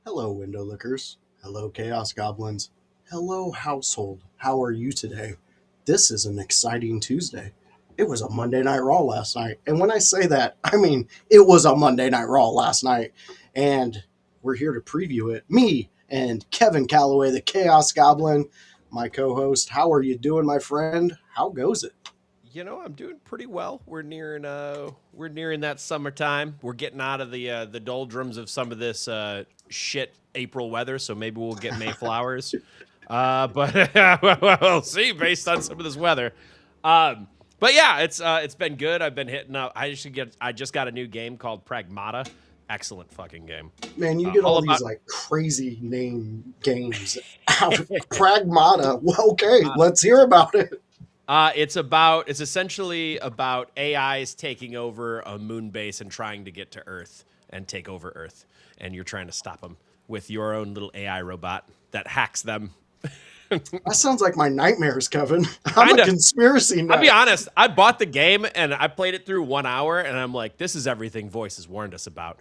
Hello, window lickers. Hello, Chaos Goblins. Hello, household. How are you today? This is an exciting Tuesday. It was a Monday Night Raw last night. And when I say that, I mean it was a Monday Night Raw last night. And we're here to preview it. Me and Kevin Kalloway, the Chaos Goblin, my co host. How are you doing, my friend? How goes it? I'm doing pretty well. We're nearing that summertime. We're getting out of the doldrums of some of this shit April weather, so maybe we'll get Mayflowers. But we'll see based on some of this weather. But yeah, it's been good. I've been hitting up. I just got a new game called Pragmata. Excellent fucking game. Man, you get all these like crazy name games out of Pragmata. Well, okay, let's hear about it. It's essentially about AIs taking over a moon base and trying to get to Earth and take over Earth, and you're trying to stop them with your own little AI robot that hacks them. That sounds like my nightmares, Kevin. I'm a conspiracy nut. I'll be honest. I bought the game and I played it through 1 hour, and I'm like, this is everything Voice has warned us about.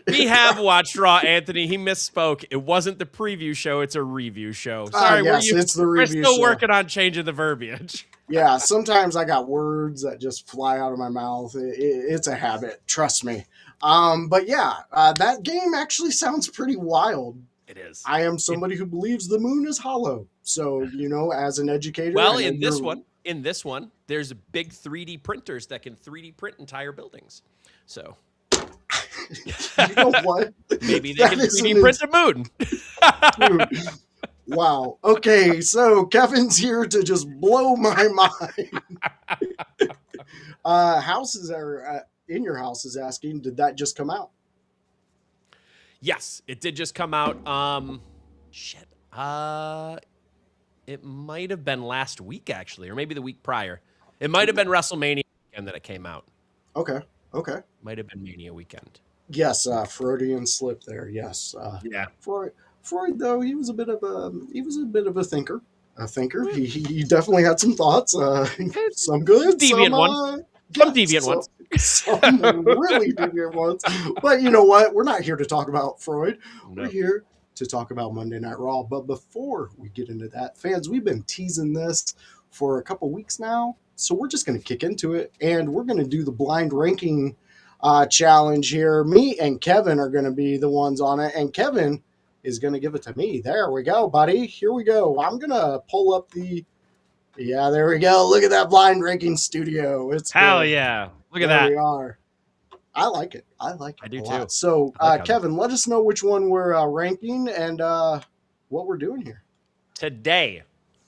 We have watched Raw, Anthony. He misspoke. It wasn't the preview show. It's a review show. Sorry, yes, it's the review We're still show. working on changing the verbiage. Yeah, sometimes I got words that just fly out of my mouth. It's a habit. Trust me. But yeah, that game actually sounds pretty wild. It is. I am somebody who believes the moon is hollow. So, as an educator. Well, in this one, there's big 3D printers that can 3D print entire buildings. So. You know what? Maybe they can 3D print a moon. Dude. Wow. Okay, so Kevin's here to just blow my mind. Houses are in your house is asking, did that just come out? Yes, it did just come out. It might have been last week actually, or maybe the week prior. It might have been WrestleMania weekend that it came out. Okay. Might have been Mania weekend. Yes, Freudian slip there. Yes. Yeah. Freud, though, he was a bit of a thinker. He definitely had some thoughts. Some good, deviant ones. Some deviant ones. Some really deviant ones. But you know what? We're not here to talk about Freud. No. We're here to talk about Monday Night Raw. But before we get into that, fans, we've been teasing this for a couple weeks now. So we're just going to kick into it, and we're going to do the blind ranking challenge here. Me and Kevin are going to be the ones on it, and Kevin is going to give it to me. There we go, buddy. Here we go. I'm going to pull up yeah, there we go. Look at that blind ranking studio. It's hell good. Yeah. Look at there that. We are. I like it. I do a too. lot. So, Kevin, let us know which one we're ranking and what we're doing here. Today,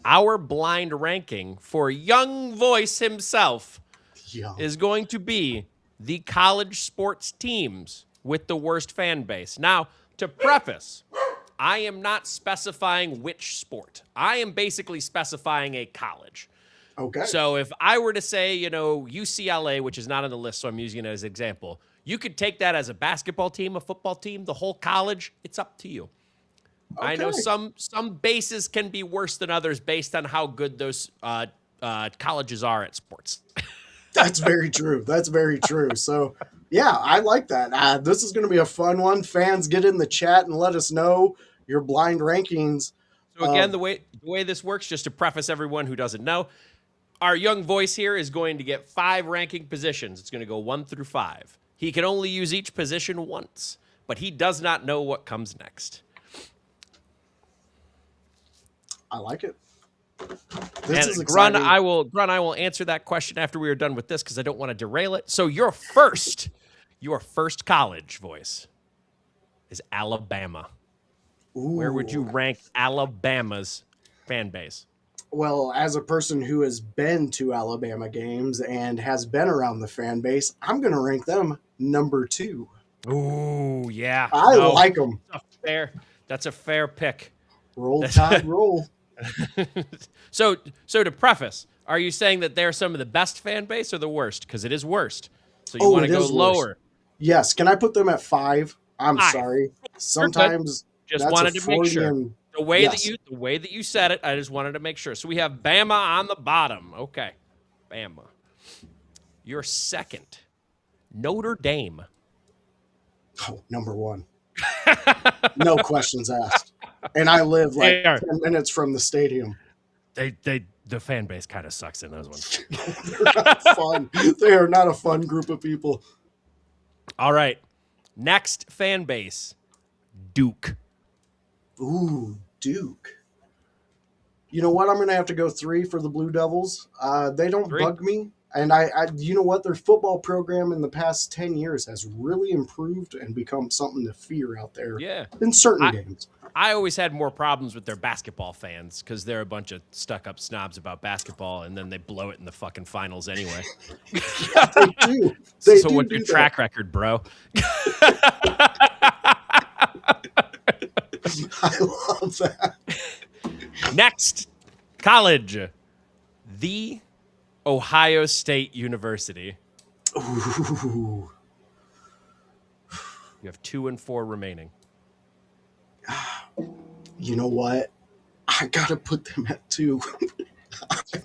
our blind ranking for Young Voice himself is going to be the college sports teams with the worst fan base. Now, to preface, I am not specifying which sport. I am basically specifying a college. Okay. So if I were to say, UCLA, which is not on the list, so I'm using it as an example, you could take that as a basketball team, a football team, the whole college. It's up to you. Okay. I know some bases can be worse than others based on how good those colleges are at sports. That's very true. So, yeah, I like that. This is going to be a fun one. Fans, get in the chat and let us know your blind rankings. So again, the way this works, just to preface everyone who doesn't know, our Young Voice here is going to get 5 ranking positions. It's going to go 1 through 5. He can only use each position once, but he does not know what comes next. I like it. This and is Grun, exciting. I will answer that question after we are done with this because I don't want to derail it. So your first college voice is Alabama. Ooh. Where would you rank Alabama's fan base? Well, as a person who has been to Alabama games and has been around the fan base, I'm going to rank them number 2. Ooh, yeah. I like them. That's a fair pick. Roll Tide, roll. So to preface, are you saying that they're some of the best fan base or the worst? Because it is worst. So you want to go lower. Yes. Can I put them at 5? I'm sorry. Sometimes just that's wanted a to make sure. Freudian. The way that you said it, I just wanted to make sure. So we have Bama on the bottom. Okay. Bama. Your second, Notre Dame. Oh, number 1. No questions asked. And I live like 10 minutes from the stadium. The fan base kind of sucks in those ones. They're not fun. They are not a fun group of people. All right. Next fan base, Duke. Ooh, Duke. You know what? I'm going to have to go 3 for the Blue Devils. They don't bug me. And I, you know what? Their football program in the past 10 years has really improved and become something to fear out there in certain games. I always had more problems with their basketball fans because they're a bunch of stuck-up snobs about basketball, and then they blow it in the fucking finals anyway. Yeah, they do. So what's your track record, bro? I love that. Next, college. The Ohio State University. Ooh. You have 2 and 4 remaining. You know what? I gotta put them at 2.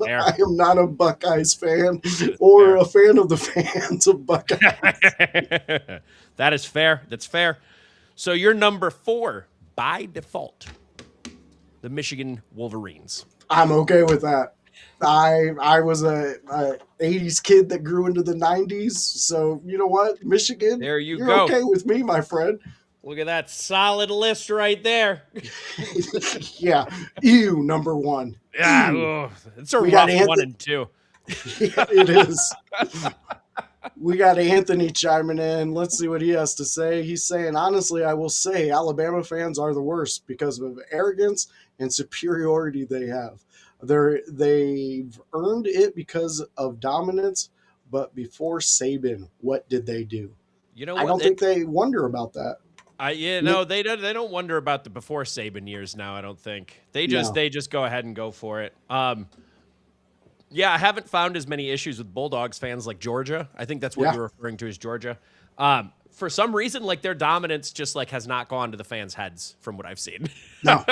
I am not a Buckeyes fan or a fan of the fans of Buckeyes. That is fair. That's fair. So you're number 4 by default. The Michigan Wolverines. I'm okay with that. I was a 80s kid that grew into the 90s. So you know what? Michigan, there you're go. Okay with me, my friend. Look at that solid list right there. Yeah. Ew, number 1. Yeah, it's a rough 1 and 2. Yeah, it is. We got Anthony chiming in. Let's see what he has to say. He's saying, honestly, I will say Alabama fans are the worst because of arrogance and superiority they have. They've earned it because of dominance, but before Saban, what did they do? You know, I don't think they wonder about that. They don't wonder about the before Saban years now. I don't think they just go ahead and go for it. Yeah, I haven't found as many issues with Bulldogs fans like Georgia. I think that's what you're referring to as Georgia. For some reason, like their dominance just like has not gone to the fans' heads from what I've seen. No,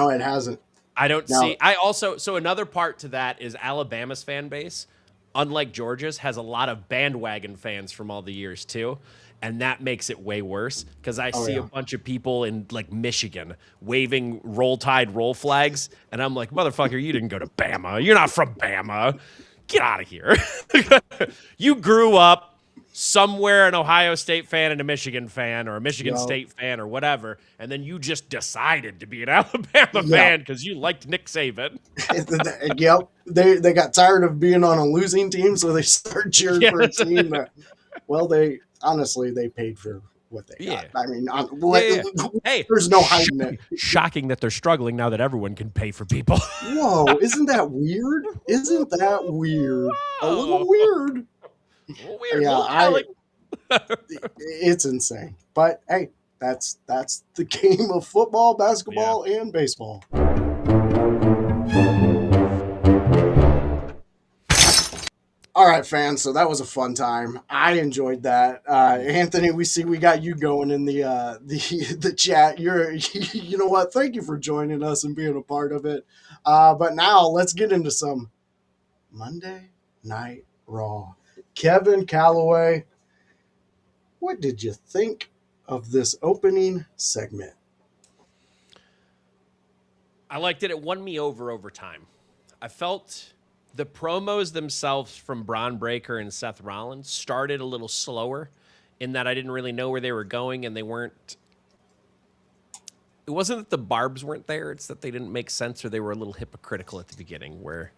it hasn't. I don't see. So another part to that is Alabama's fan base, unlike Georgia's, has a lot of bandwagon fans from all the years too. And that makes it way worse because I see a bunch of people in like Michigan waving Roll Tide roll flags. And I'm like, motherfucker, you didn't go to Bama. You're not from Bama. Get out of here. You grew up somewhere an Ohio State fan and a Michigan fan or a Michigan State fan or whatever. And then you just decided to be an Alabama fan because you liked Nick Saban. Yep. They got tired of being on a losing team. So they started cheering for a team that, honestly, they paid for what they got. I mean, hey, there's no hiding it. Shocking that they're struggling now that everyone can pay for people. Whoa, isn't that weird? Isn't that weird? A little weird. Yeah, it's insane. But hey, that's the game of football, basketball, and baseball. All right, fans. So that was a fun time. I enjoyed that. Anthony, we got you going in the chat. You know what? Thank you for joining us and being a part of it. But now let's get into some Monday Night Raw. Kevin Kalloway, what did you think of this opening segment? I liked it. It won me over time. I felt the promos themselves from Braun Breaker and Seth Rollins started a little slower in that I didn't really know where they were going and they weren't it wasn't that the barbs weren't there. It's that they didn't make sense or they were a little hypocritical at the beginning where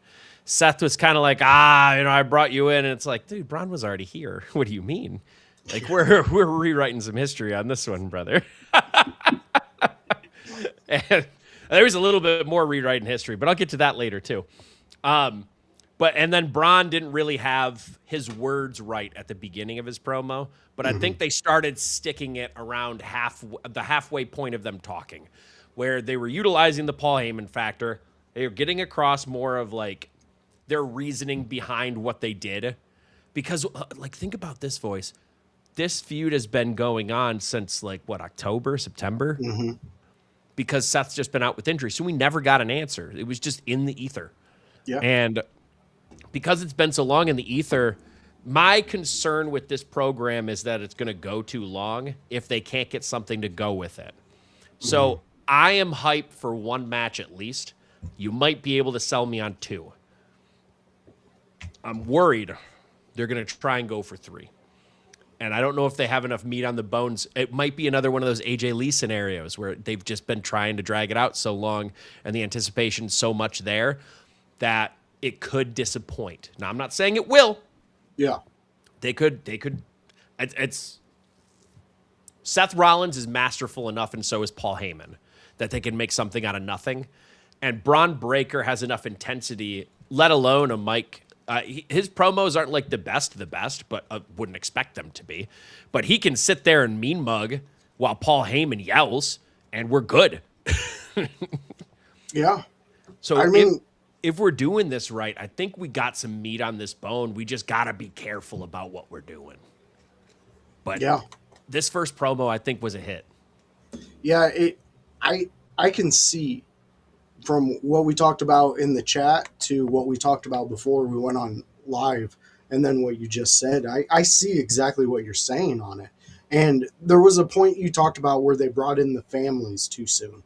Seth was kind of like, I brought you in. And it's like, dude, Braun was already here. What do you mean? Like, we're rewriting some history on this one, brother. And there was a little bit more rewriting history, but I'll get to that later too. And then Braun didn't really have his words right at the beginning of his promo, but I think they started sticking it around the halfway point of them talking, where they were utilizing the Paul Heyman factor. They were getting across more of like their reasoning behind what they did. Because like, think about this, voice. This feud has been going on since like October, September? Because Seth's just been out with injury. So we never got an answer. It was just in the ether. Yeah. And because it's been so long in the ether, my concern with this program is that it's going to go too long if they can't get something to go with it. So I am hyped for one match at least. You might be able to sell me on 2. I'm worried they're going to try and go for 3. And I don't know if they have enough meat on the bones. It might be another one of those AJ Lee scenarios where they've just been trying to drag it out so long and the anticipation's so much there that it could disappoint. Now, I'm not saying it will. Yeah. They could. It's Seth Rollins is masterful enough, and so is Paul Heyman, that they can make something out of nothing. And Braun Breaker has enough intensity, let alone a mic. His promos aren't like the best, but wouldn't expect them to be. But he can sit there and mean mug while Paul Heyman yells, and we're good. Yeah. So I mean, if we're doing this right, I think we got some meat on this bone. We just got to be careful about what we're doing. But yeah, this first promo I think was a hit. Yeah, I can see from what we talked about in the chat to what we talked about before we went on live, and then what you just said, I see exactly what you're saying on it. And there was a point you talked about where they brought in the families too soon.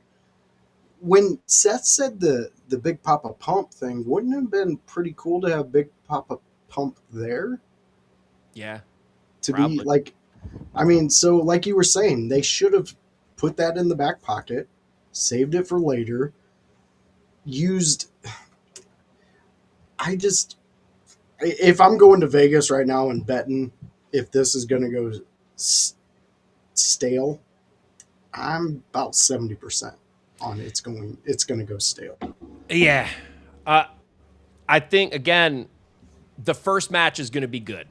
When Seth said the Big Papa Pump thing, wouldn't it have been pretty cool to have Big Papa Pump there? Yeah. To probably be like, I mean, so like you were saying, they should have put that in the back pocket, saved it for later, if I'm going to Vegas right now and betting if this is going to go stale, I'm about 70% on it's going to go stale. Yeah. I think, again, the first match is going to be good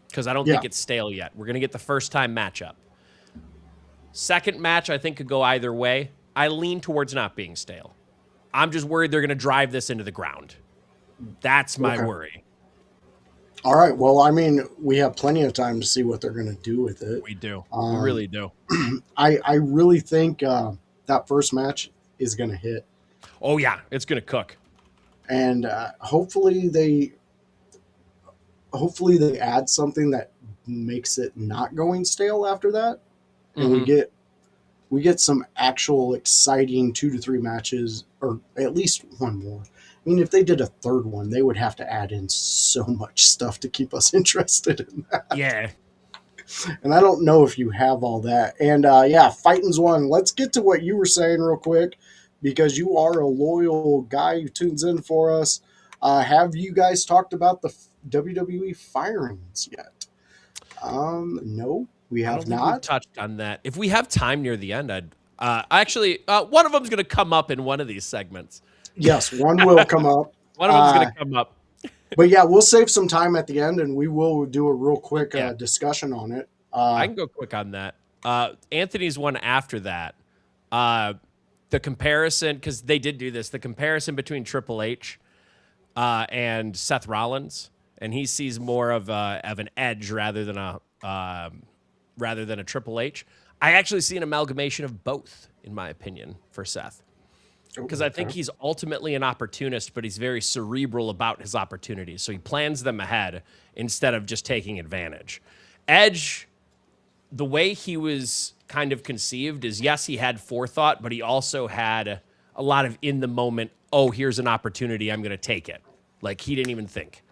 because I don't think it's stale yet. We're going to get the first time matchup. Second match, I think, could go either way. I lean towards not being stale. I'm just worried they're going to drive this into the ground. That's my worry. All right. Well, I mean, we have plenty of time to see what they're going to do with it. We do. We really do. I really think that first match is going to hit. Oh, yeah. It's going to cook. And hopefully they add something that makes it not going stale after that. And we get some actual exciting 2 to 3 matches, or at least one more. I mean, if they did a third one, they would have to add in so much stuff to keep us interested in that. Yeah. And I don't know if you have all that. And Fighting's one. Let's get to what you were saying real quick, because you are a loyal guy who tunes in for us. Have you guys talked about the WWE firings yet? No, we have not. We've touched on that. If we have time near the end, I'd actually one of them's going to come up in one of these segments. Yes, one will come up. One of them's going to come up. But yeah, we'll save some time at the end, and we will do a real quick discussion on it. I can go quick on that. Anthony's one after that. The comparison, because they did do this, the comparison between Triple H and Seth Rollins, and he sees more of an edge rather than a Triple H. I actually see an amalgamation of both, in my opinion, for Seth. Because I think he's ultimately an opportunist, but he's very cerebral about his opportunities. So he plans them ahead instead of just taking advantage. Edge, the way he was kind of conceived is, yes, he had forethought, but he also had a lot of in the moment, oh, here's an opportunity, I'm going to take it. Like, he didn't even think.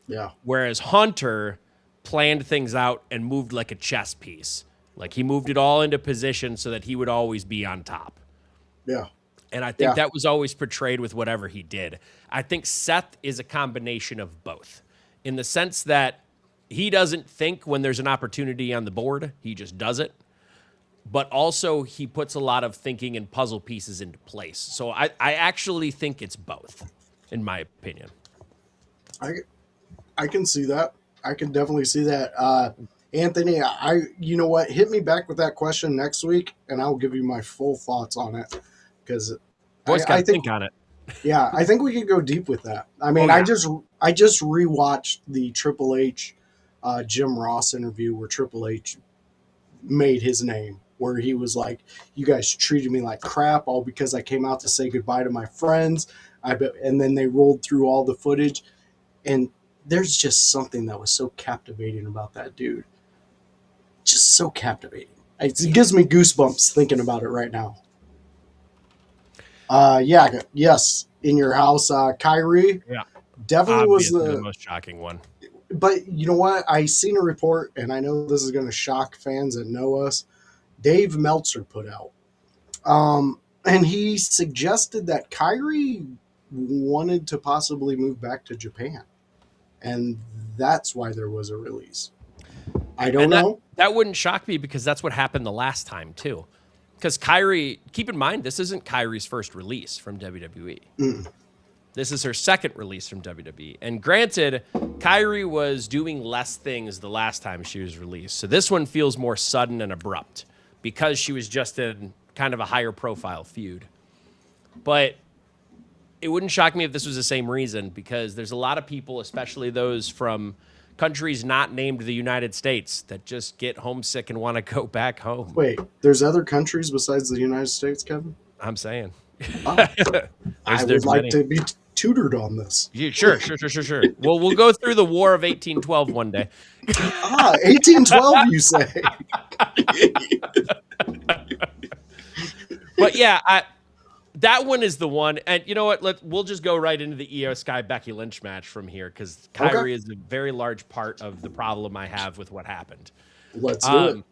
Yeah. Whereas Hunter planned things out and moved like a chess piece. Like, he moved it all into position so that he would always be on top. Yeah. And I think that was always portrayed with whatever he did. I think Seth is a combination of both in the sense that he doesn't think when there's an opportunity on the board, he just does it. But also he puts a lot of thinking and puzzle pieces into place. So I actually think it's both, in my opinion. I can see that. I can definitely see that. Anthony, you know what? Hit me back with that question next week, and I'll give you my full thoughts on it. Because Boys got to think on it. Yeah, I think we could go deep with that. I mean, I just rewatched the Triple H Jim Ross interview where Triple H made his name, where he was like, "You guys treated me like crap all because I came out to say goodbye to my friends." And then they rolled through all the footage, and there's just something that was so captivating about that dude. Just so captivating. It gives me goosebumps thinking about it right now. Yes, in your house, Kyrie. Yeah, definitely obviously was the most shocking one. But you know what? I seen a report, and I know this is going to shock fans that know us. Dave Meltzer put out, and he suggested that Kyrie wanted to possibly move back to Japan, and that's why there was a release. I don't know. That wouldn't shock me because that's what happened the last time too. Because Kyrie, keep in mind, this isn't Kyrie's first release from WWE. This is her second release from WWE. And granted, Kyrie was doing less things the last time she was released. So this one feels more sudden and abrupt because she was just in kind of a higher profile feud. But it wouldn't shock me if this was the same reason because there's a lot of people, especially those from countries not named the United States, that just get homesick and want to go back home. Wait, there's other countries besides the United States, Kevin? I'm saying. I would like to be tutored on this. Yeah, sure. Well, we'll go through the War of 1812 one day. 1812, you say? But yeah, that one is the one. And you know what? We'll just go right into the Io Sky Becky Lynch match from here because Kyrie is a very large part of the problem I have with what happened. Let's do it.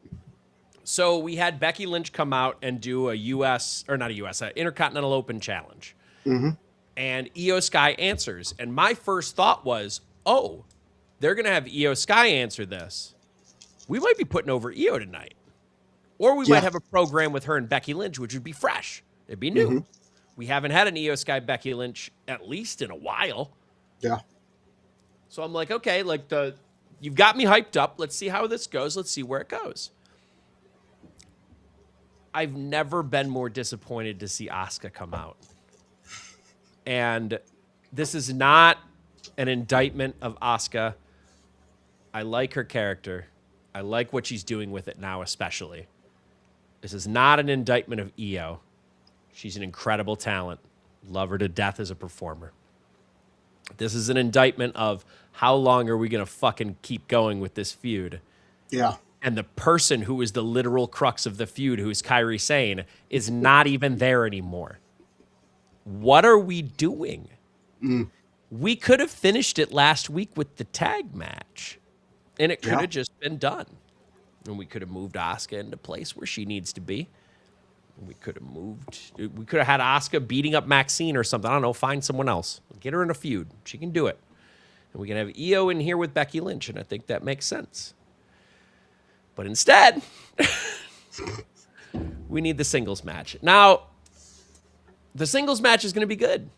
So we had Becky Lynch come out and do an Intercontinental Open challenge. Mm-hmm. And Io Sky answers. And my first thought was, oh, they're going to have Io Sky answer this. We might be putting over Io tonight. Or we might have a program with her and Becky Lynch, which would be fresh. It'd be new. Mm-hmm. We haven't had an Io Sky Becky Lynch at least in a while. Yeah. So I'm like, okay, you've got me hyped up. Let's see how this goes. Let's see where it goes. I've never been more disappointed to see Asuka come out. And this is not an indictment of Asuka. I like her character. I like what she's doing with it now, especially. This is not an indictment of Io. She's an incredible talent. Love her to death as a performer. This is an indictment of how long are we going to fucking keep going with this feud? Yeah. And the person who is the literal crux of the feud, who is Kairi Sane, is not even there anymore. What are we doing? We could have finished it last week with the tag match, and it could have just been done. And we could have moved Asuka into place where she needs to be. We could have had Asuka beating up Maxine or something. I don't know. Find someone else. Get her in a feud. She can do it. And we can have Io in here with Becky Lynch, and I think that makes sense. But instead, we need the singles match. Now, the singles match is going to be good.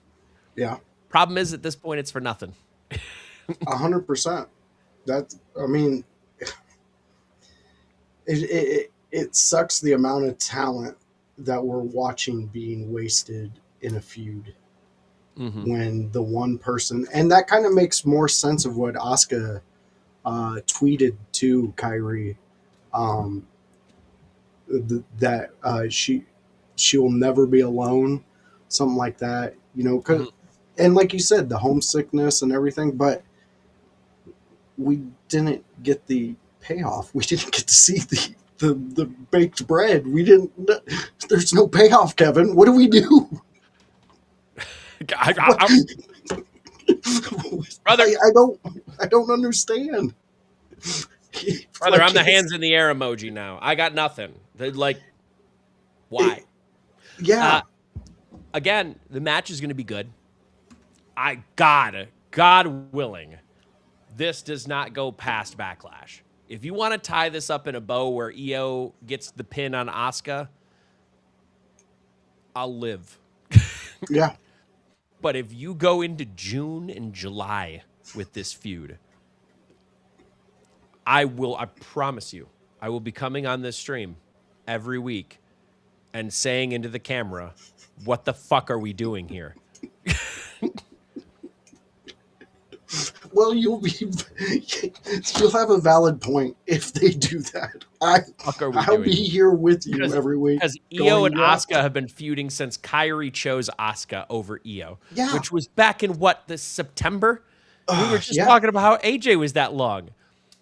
Yeah. Problem is, at this point, it's for nothing. 100%. It sucks the amount of talent that we're watching being wasted in a feud. Mm-hmm. When the one person, and that kind of makes more sense of what Asuka tweeted to Kairi, that she will never be alone, something like that, mm-hmm. And like you said, the homesickness and everything, but we didn't get the payoff. We didn't get to see the baked bread. There's no payoff, Kevin. What do we do? Brother, I don't understand. Brother, I'm the hands in the air emoji now. I got nothing. Why? again, the match is going to be good. God willing, this does not go past Backlash. If you want to tie this up in a bow where Io gets the pin on Asuka, I'll live. Yeah. But if you go into June and July with this feud, I promise you, I will be coming on this stream every week and saying into the camera, what the fuck are we doing here? Well, you'll have a valid point if they do that. I'll be here with you every week. Because Io and Asuka have been feuding since Kairi chose Asuka over Io, which was back in this September? We were just talking about how AJ was that long.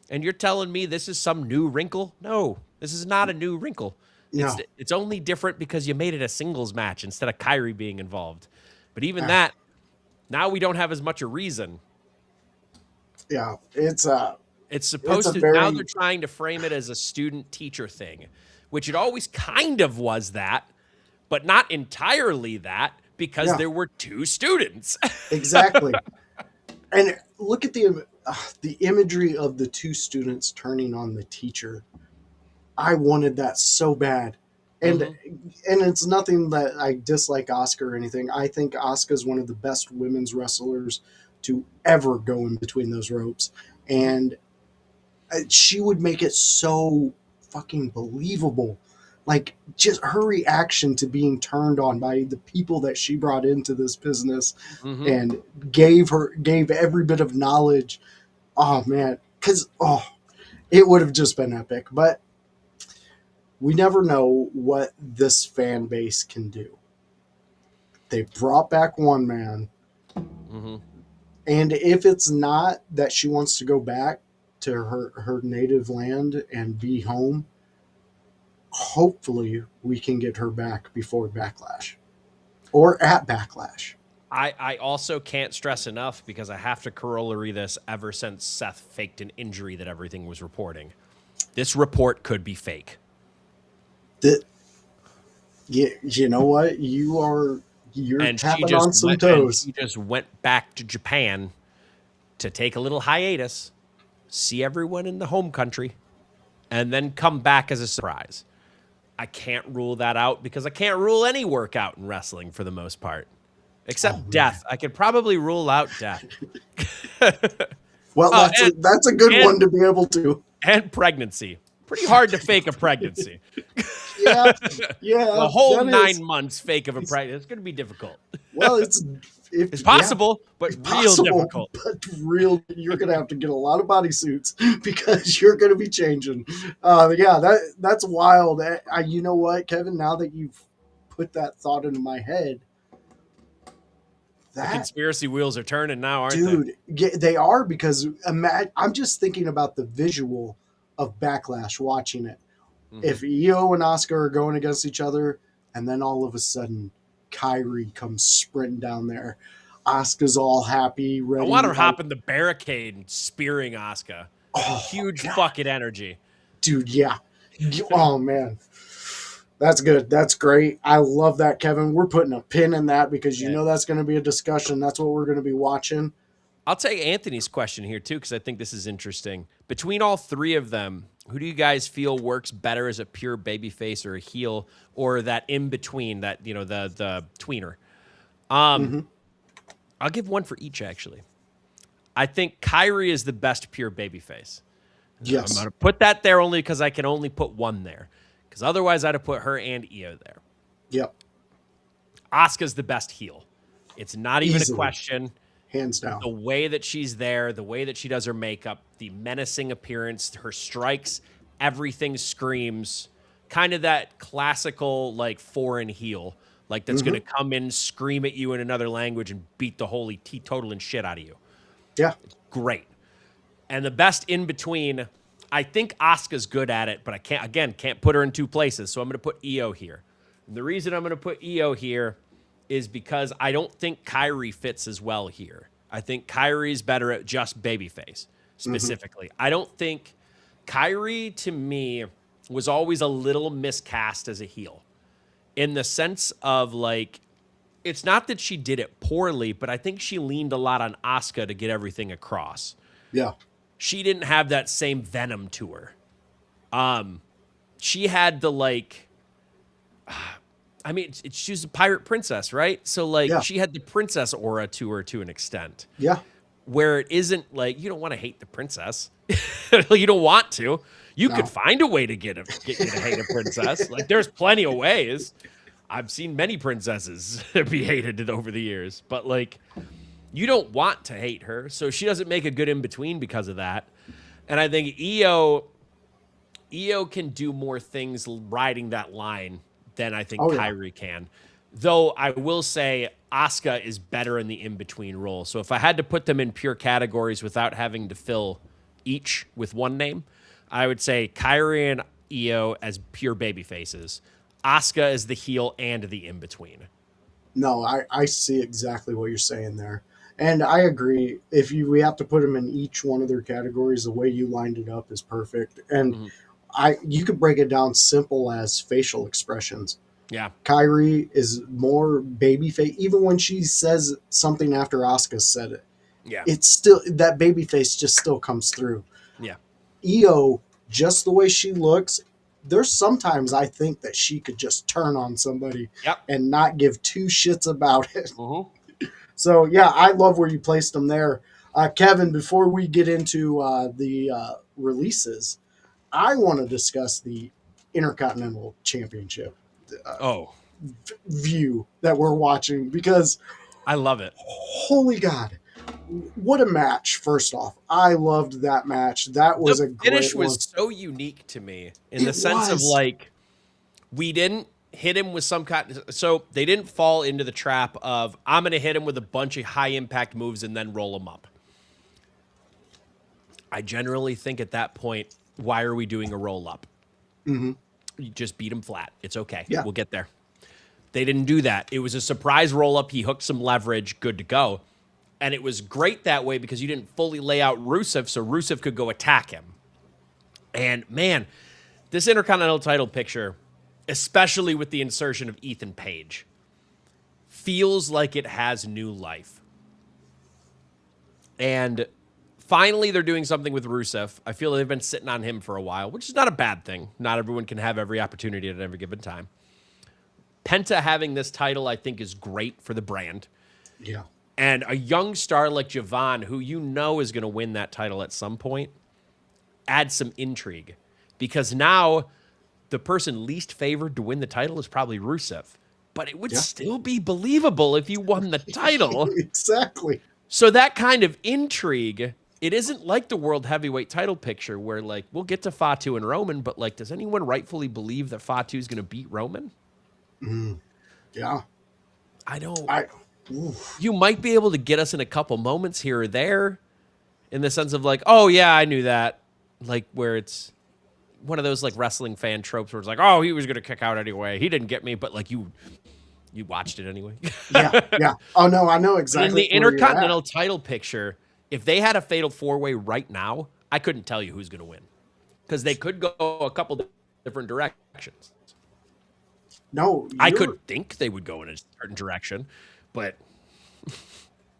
And you're telling me this is some new wrinkle? No, this is not a new wrinkle. No. It's only different because you made it a singles match instead of Kairi being involved. But even that, now we don't have as much a reason. Yeah, it's supposed to. Now they're trying to frame it as a student-teacher thing, which it always kind of was that, but not entirely that because there were two students. Exactly. And look at the imagery of the two students turning on the teacher. I wanted that so bad. And and it's nothing that I dislike Asuka or anything. I think Asuka is one of the best women's wrestlers to ever go in between those ropes. And she would make it so fucking believable. Like, just her reaction to being turned on by the people that she brought into this business and gave every bit of knowledge. Oh, man. Because, it would have just been epic. But we never know what this fan base can do. They brought back one man. And if it's not that she wants to go back to her native land and be home, hopefully we can get her back before Backlash or at Backlash. I also can't stress enough, because I have to corollary this ever since Seth faked an injury that everything was reporting. This report could be fake. You know what? You're tapping on some toes. She just went back to Japan to take a little hiatus, see everyone in the home country, and then come back as a surprise. I can't rule that out, because I can't rule any workout in wrestling for the most part, except death. I could probably rule out death. Well, that's a good one to be able to. And pregnancy. Pretty hard to fake a pregnancy. Yeah. The whole 9 months fake of a pregnancy. It's going to be difficult. Well, it's possible, but real difficult. But you're going to have to get a lot of bodysuits, because you're going to be changing. That's wild. You know what, Kevin? Now that you've put that thought into my head, the conspiracy wheels are turning now, aren't they? Dude, they are, because I'm just thinking about the visual of Backlash watching it. If Io and Asuka are going against each other, and then all of a sudden Kairi comes sprinting down there, Asuka's all happy, ready. I want her hopping the barricade and spearing Asuka. Huge fucking energy. Dude, yeah. Oh, man. That's good. That's great. I love that, Kevin. We're putting a pin in that, because you know that's going to be a discussion. That's what we're going to be watching. I'll take Anthony's question here, too, because I think this is interesting. Between all three of them, who do you guys feel works better as a pure babyface or a heel, or that in between, that, you know, the tweener? I'll give one for each, actually. I think Kairi is the best pure babyface. Yes. I'm going to put that there only because I can only put one there, because otherwise I'd have put her and Io there. Yep. Asuka's the best heel. It's not even a question. Hands down. The way that she's there, the way that she does her makeup, the menacing appearance, her strikes, everything screams kind of that classical, like, foreign heel, like, that's going to come in, scream at you in another language, and beat the holy teetotaling shit out of you. Yeah. Great. And the best in between, I think Asuka's good at it, but I can't put her in two places, so I'm going to put Io here. And the reason I'm going to put Io here is because I don't think Kairi fits as well here. I think Kairi's better at just babyface, specifically. I don't think Kairi, to me, was always a little miscast as a heel, in the sense of, like, it's not that she did it poorly, but I think she leaned a lot on Asuka to get everything across. Yeah. She didn't have that same venom to her. She had the like, I mean, she was a pirate princess, right? So like, Yeah. she had the princess aura to her to an extent. Yeah. Where it isn't like you don't want to hate the princess, you don't want to. You could find a way to get you to hate a princess. Like there's plenty of ways. I've seen many princesses be hated over the years, but like you don't want to hate her, so she doesn't make a good in between because of that. And I think Io can do more things riding that line than I think Kairi can. Though I will say Asuka is better in the in-between role. So if I had to put them in pure categories without having to fill each with one name, I would say Kairi and Io as pure baby faces. Asuka as the heel and the in-between. No, I see exactly what you're saying there. And I agree. We have to put them in each one of their categories, the way you lined it up is perfect. And you could break it down simple as facial expressions. Yeah. Kairi is more baby face. Even when she says something after Asuka said it, it's still that baby face just still comes through. Yeah. Io, just the way she looks, there's sometimes I think that she could just turn on somebody and not give two shits about it. So yeah, I love where you placed them there. Kevin, before we get into the releases, I want to discuss the Intercontinental Championship view that we're watching because I love it. Holy God. What a match, first off. I loved that match. That was a great finish was so unique to me in the sense of like we didn't hit him with some kind so they didn't fall into the trap of I'm going to hit him with a bunch of high impact moves and then roll him up. I generally think at that point, why are we doing a roll up? You just beat him flat. It's okay. Yeah. We'll get there. They didn't do that. It was a surprise roll up. He hooked some leverage. Good to go. And it was great that way because you didn't fully lay out Rusev, so Rusev could go attack him. And man, this Intercontinental title picture, especially with the insertion of Ethan Page, feels like it has new life. And finally, they're doing something with Rusev. I feel they've been sitting on him for a while, which is not a bad thing. Not everyone can have every opportunity at every given time. Penta having this title, I think, is great for the brand. Yeah. And a young star like Javon, who you know is going to win that title at some point, adds some intrigue. Because now the person least favored to win the title is probably Rusev. But it would still be believable if you won the title. Exactly. So that kind of intrigue, it isn't like the World Heavyweight title picture where, like, we'll get to Fatu and Roman, but, like, does anyone rightfully believe that Fatu is going to beat Roman? Yeah. I don't. You might be able to get us in a couple moments here or there in the sense of like, oh, yeah, I knew that. Like where it's one of those like wrestling fan tropes where it's like, oh, he was going to kick out anyway. He didn't get me, but like you watched it anyway. Yeah. Oh, no, I know exactly. In the Intercontinental title picture, if they had a fatal four-way right now, I couldn't tell you who's going to win because they could go a couple different directions. No, I could think they would go in a certain direction. But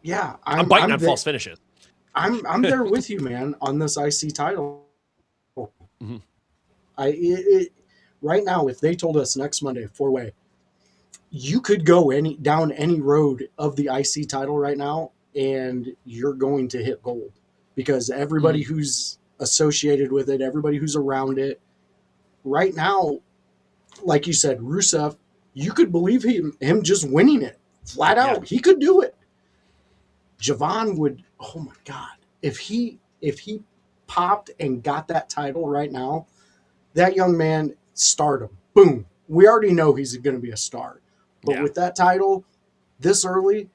yeah, I'm biting on false finishes. I'm there with you, man, on this IC title. Right now, if they told us next Monday, 4-way, you could go down any road of the IC title right now, and you're going to hit gold because everybody who's associated with it, everybody who's around it, right now, like you said, Rusev, you could believe him just winning it. Flat out, he could do it. Javon would, oh my God. If he popped and got that title right now, that young man, stardom. Boom. We already know he's going to be a star. But with that title this early,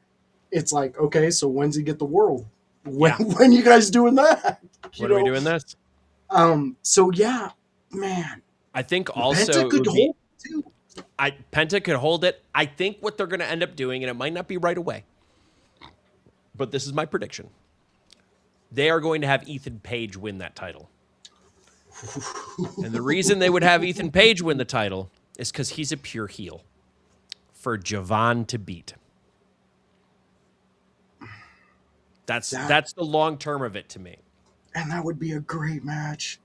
it's like, okay, so when's he get the world? When you guys doing that? When are we doing this? So yeah, man. I think also Penta could hold it too. Penta could hold it. I think what they're going to end up doing, and it might not be right away, but this is my prediction. They are going to have Ethan Page win that title. And the reason they would have Ethan Page win the title is because he's a pure heel for Javon to beat. That's the long term of it to me. And that would be a great match.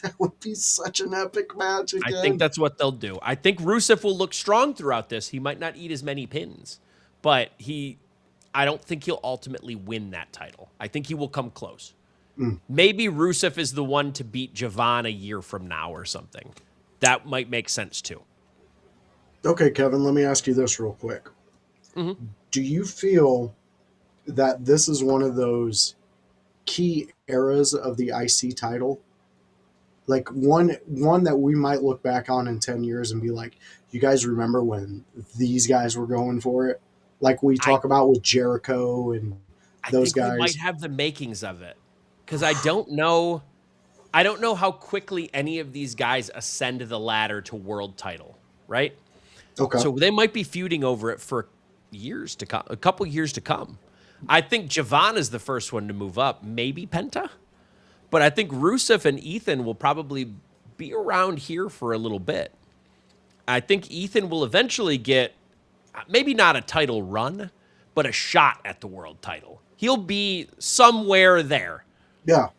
That would be such an epic match I think again. that's what they'll do. I think Rusev will look strong throughout this. He might not eat as many pins, but I don't think he'll ultimately win that title. I think he will come close. Maybe Rusev is the one to beat Javon a year from now or something. That might make sense too. Okay, Kevin, let me ask you this real quick. Do you feel that this is one of those key eras of the IC title? Like one that we might look back on in 10 years and be like, you guys remember when these guys were going for it? Like we talk about with Jericho and those think we might guys. have the makings of it. Because I don't know how quickly any of these guys ascend the ladder to world title, right? Okay. So they might be feuding over it for years to come, a couple years to come. I think Javon is the first one to move up, maybe Penta. But I think Rusev and Ethan will probably be around here for a little bit. I think Ethan will eventually get maybe not a title run, but a shot at the world title. He'll be somewhere there. Yeah.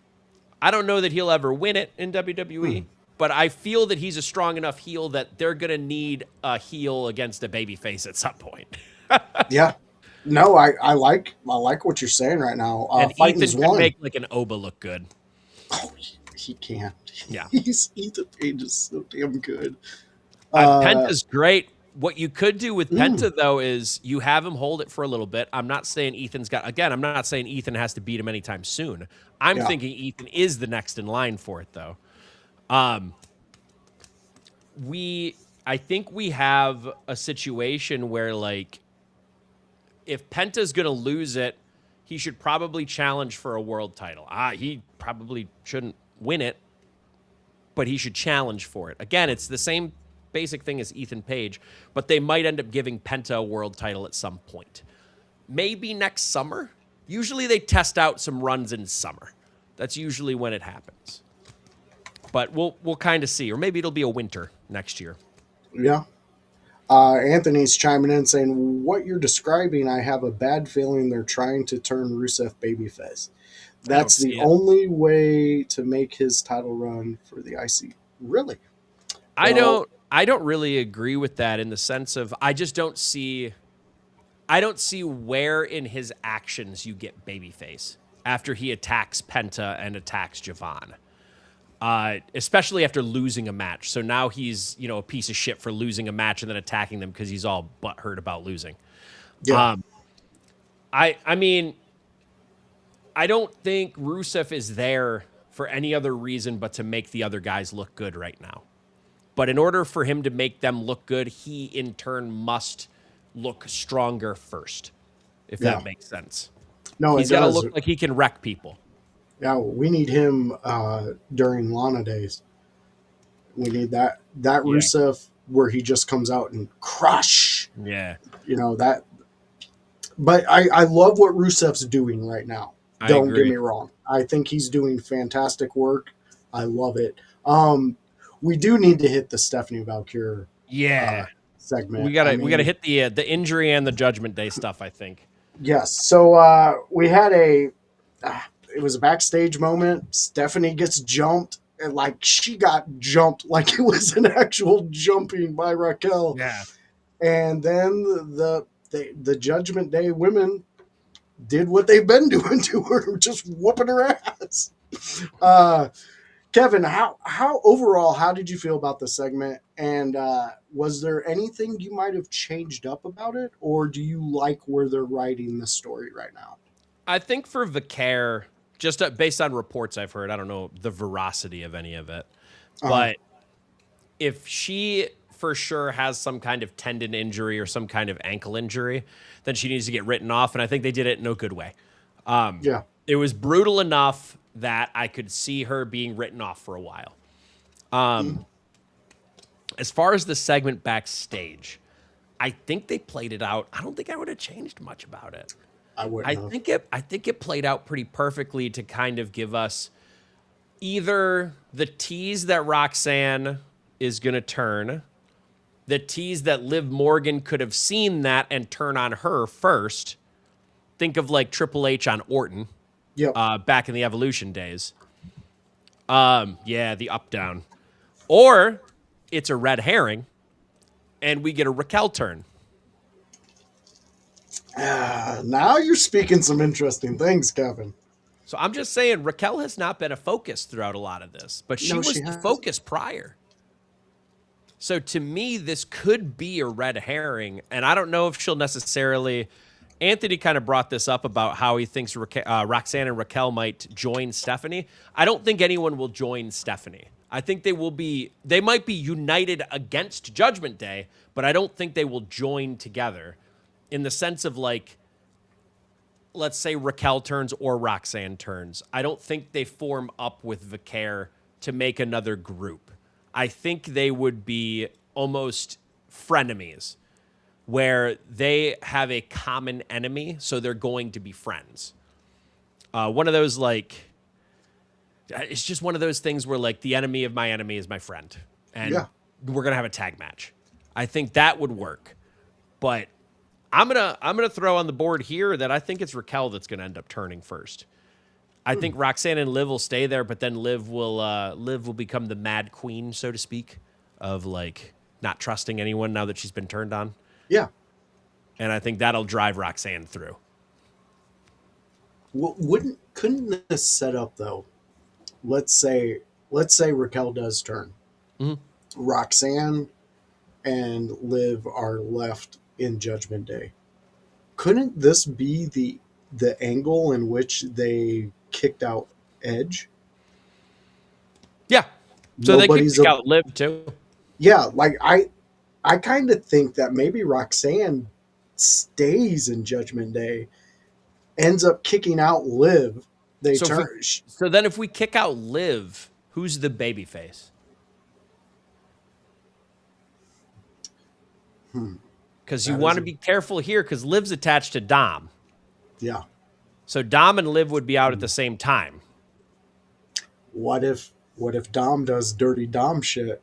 I don't know that he'll ever win it in WWE, but I feel that he's a strong enough heel that they're going to need a heel against a babyface at some point. Yeah. No, I like what you're saying right now. And Fighting Ethan is could one. make like an Oba look good. Oh, he can. Yeah. Ethan Page is so damn good. Penta's great. What you could do with Penta, though, is you have him hold it for a little bit. I'm not saying I'm not saying Ethan has to beat him anytime soon. I'm thinking Ethan is the next in line for it, though. I think we have a situation where, like, if Penta's going to lose it, he should probably challenge for a world title. He probably shouldn't win it, but he should challenge for it. Again, it's the same basic thing as Ethan Page, but they might end up giving Penta a world title at some point. Maybe next summer. Usually they test out some runs in summer. That's usually when it happens. But we'll kind of see. Or maybe it'll be a winter next year. Yeah. Anthony's chiming in saying, what you're describing, I have a bad feeling they're trying to turn Rusev babyface. That's the only way to make his title run for the IC. Really? I don't really agree with that in the sense of I don't see where in his actions you get babyface after he attacks Penta and attacks Javon. Especially after losing a match. So now he's, a piece of shit for losing a match and then attacking them because he's all butthurt about losing. Yeah. I mean, I don't think Rusev is there for any other reason but to make the other guys look good right now. But in order for him to make them look good, he in turn must look stronger first, if that makes sense. No, he's got to look like he can wreck people. Yeah, we need him during Lana days. We need that Rusev where he just comes out and crush. Yeah. That. But I love what Rusev's doing right now. Don't get me wrong. I think he's doing fantastic work. I love it. We do need to hit the Stephanie Valkyrie segment. We gotta hit the injury and the Judgment Day stuff, I think. Yes. So we had it was a backstage moment. Stephanie gets jumped, and she got jumped like it was an actual jumping by Raquel. Yeah. And then the Judgment Day women did what they've been doing to her, just whooping her ass. Kevin, how overall, how did you feel about the segment? And was there anything you might have changed up about it, or do you like where they're writing the story right now? I think for Vicaire, just based on reports I've heard, I don't know the veracity of any of it, but if she for sure has some kind of tendon injury or some kind of ankle injury, then she needs to get written off, and I think they did it in a good way. It was brutal enough that I could see her being written off for a while. As far as the segment backstage, I think they played it out. I don't think I would have changed much about it. I think it played out pretty perfectly to kind of give us either the tease that Roxanne is going to turn, the tease that Liv Morgan could have seen that and turn on her first, think of like Triple H on Orton. Yep. Back in the Evolution days. Yeah, the up down. Or it's a red herring, and we get a Raquel turn. Now you're speaking some interesting things, Kevin. So I'm just saying Raquel has not been a focus throughout a lot of this, but she was the focus prior. So to me, this could be a red herring, and I don't know if she'll necessarily. Anthony kind of brought this up about how he thinks Roxanne and Raquel might join Stephanie. I don't think anyone will join Stephanie. I think they might be united against Judgment Day, but I don't think they will join together in the sense of like, let's say Raquel turns or Roxanne turns. I don't think they form up with Vicaire to make another group. I think they would be almost frenemies, where they have a common enemy, so they're going to be friends. One of those, like, it's just one of those things where, like, the enemy of my enemy is my friend. And we're going to have a tag match. I think that would work. But I'm gonna throw on the board here that I think it's Raquel that's going to end up turning first. I think Roxanne and Liv will stay there, but then Liv will become the mad queen, so to speak, of, like, not trusting anyone now that she's been turned on. Yeah. And I think that'll drive Roxanne through. Well, couldn't this set up though? Let's say Raquel does turn. Mm-hmm. Roxanne and Liv are left in Judgment Day. Couldn't this be the angle in which they kicked out Edge? Yeah. So they kicked out Liv too. Yeah, like I kind of think that maybe Roxanne stays in Judgment Day, ends up kicking out Liv. So then if we kick out Liv, who's the babyface? Because you want to be careful here because Liv's attached to Dom. Yeah. So Dom and Liv would be out at the same time. What if Dom does dirty Dom shit?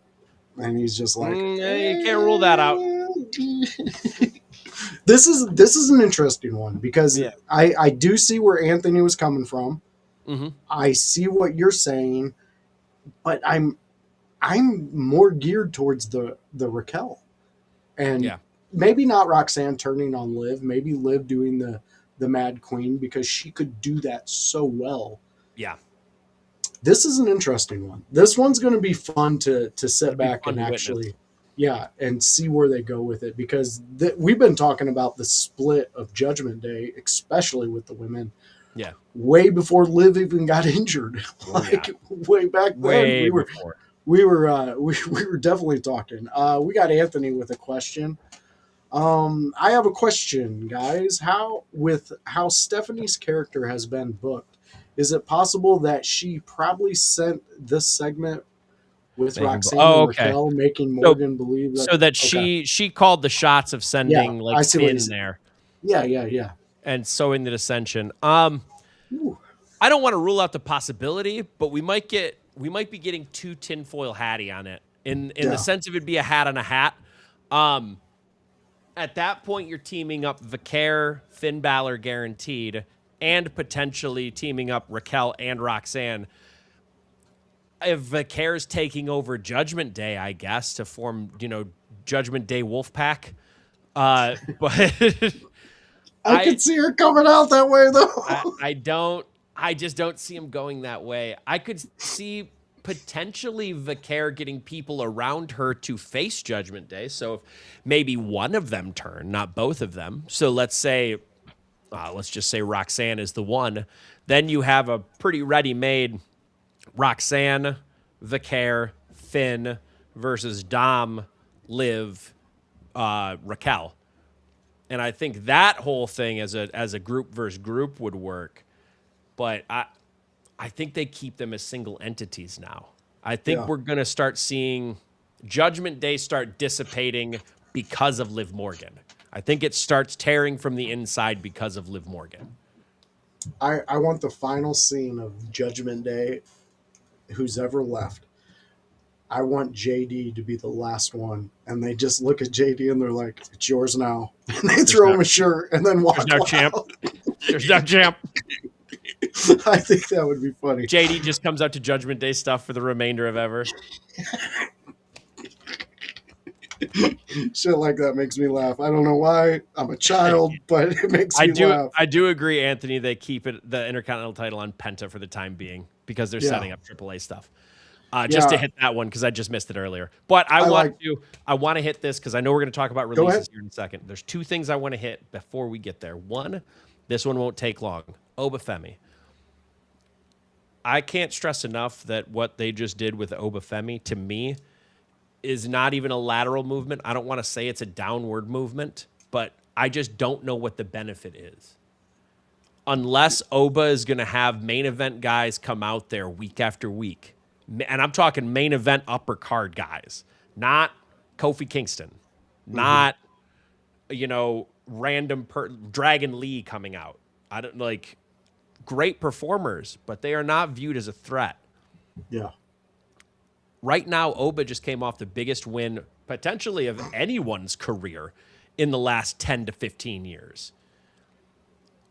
And he's just like, you can't rule that out. This is an interesting one because I do see where Anthony was coming from. Mm-hmm. I see what you're saying, but I'm more geared towards the Raquel, and maybe not Roxanne turning on Liv. Maybe Liv doing the Mad Queen because she could do that so well. Yeah. This is an interesting one. This one's going to be fun to sit back and actually, and see where they go with it because we've been talking about the split of Judgment Day, especially with the women. Yeah, way before Liv even got injured, way back then. We were definitely talking. We got Anthony with a question. I have a question, guys. How Stephanie's character has been booked? Is it possible that she probably sent this segment with Roxanne and Raquel, making Morgan believe that she called the shots of sending Finn there? Yeah. And sowing the dissension. I don't want to rule out the possibility, but we might be getting too tinfoil hatty on it in the sense of it'd be a hat on a hat. At that point, you're teaming up Vicaire, Finn Balor guaranteed, and potentially teaming up Raquel and Roxanne. If Vicaire's taking over Judgment Day, I guess, to form, Judgment Day Wolfpack. But I could see her coming out that way, though. I just don't see him going that way. I could see potentially Vicaire getting people around her to face Judgment Day. So if maybe one of them turn, not both of them. So let's just say Roxanne is the one. Then you have a pretty ready-made Roxanne, Vicaire, Finn versus Dom, Liv, Raquel. And I think that whole thing as a group versus group would work. But I think they keep them as single entities now. I think we're going to start seeing Judgment Day start dissipating because of Liv Morgan. I think it starts tearing from the inside because of Liv Morgan. I want the final scene of Judgment Day, who's ever left. I want JD to be the last one. And they just look at JD and they're like, it's yours now. And they throw him a shirt and then walk out. Champ. There's no champ. I think that would be funny. JD just comes out to Judgment Day stuff for the remainder of ever. Shit like that makes me laugh. I don't know why. I'm a child, but it makes me laugh. I do agree, Anthony. They keep the Intercontinental title on Penta for the time being because they're setting up AAA stuff. Just to hit that one because I just missed it earlier. But I want to hit this because I know we're going to talk about releases here in a second. There's two things I want to hit before we get there. One, this one won't take long. Obafemi. I can't stress enough that what they just did with Obafemi, to me, is not even a lateral movement. I don't want to say it's a downward movement, but I just don't know what the benefit is. Unless Oba is going to have main event guys come out there week after week. And I'm talking main event upper card guys, not Kofi Kingston, not, random Dragon Lee coming out. I don't like great performers, but they are not viewed as a threat. Yeah. Right now, Oba just came off the biggest win potentially of anyone's career in the last 10 to 15 years.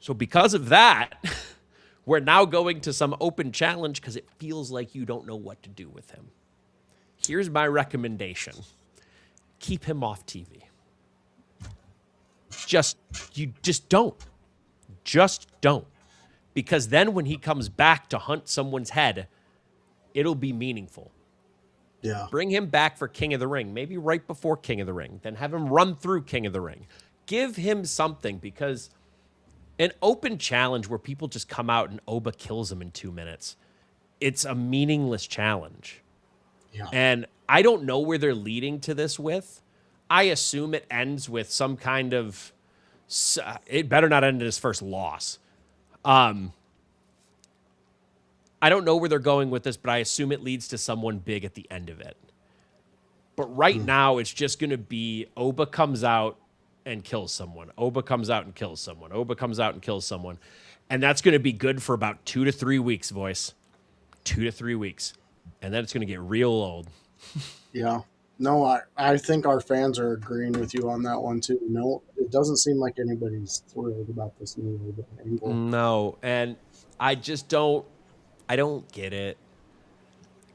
So because of that, we're now going to some open challenge because it feels like you don't know what to do with him. Here's my recommendation. Keep him off TV. You just don't. Just don't. Because then when he comes back to hunt someone's head, it'll be meaningful. Yeah. Bring him back for King of the Ring, maybe right before King of the Ring. Then have him run through King of the Ring. Give him something because an open challenge where people just come out and Oba kills him in 2 minutes, it's a meaningless challenge. Yeah. And I don't know where they're leading to this with. I assume it ends with some kind of... It better not end in his first loss. I don't know where they're going with this, but I assume it leads to someone big at the end of it. But right now, it's just going to be Oba comes out and kills someone. Oba comes out and kills someone. Oba comes out and kills someone. And that's going to be good for about 2 to 3 weeks, voice. 2 to 3 weeks. And then it's going to get real old. Yeah. No, I think our fans are agreeing with you on that one, too. No, it doesn't seem like anybody's thrilled about this new Oba angle. No, and I just don't get it.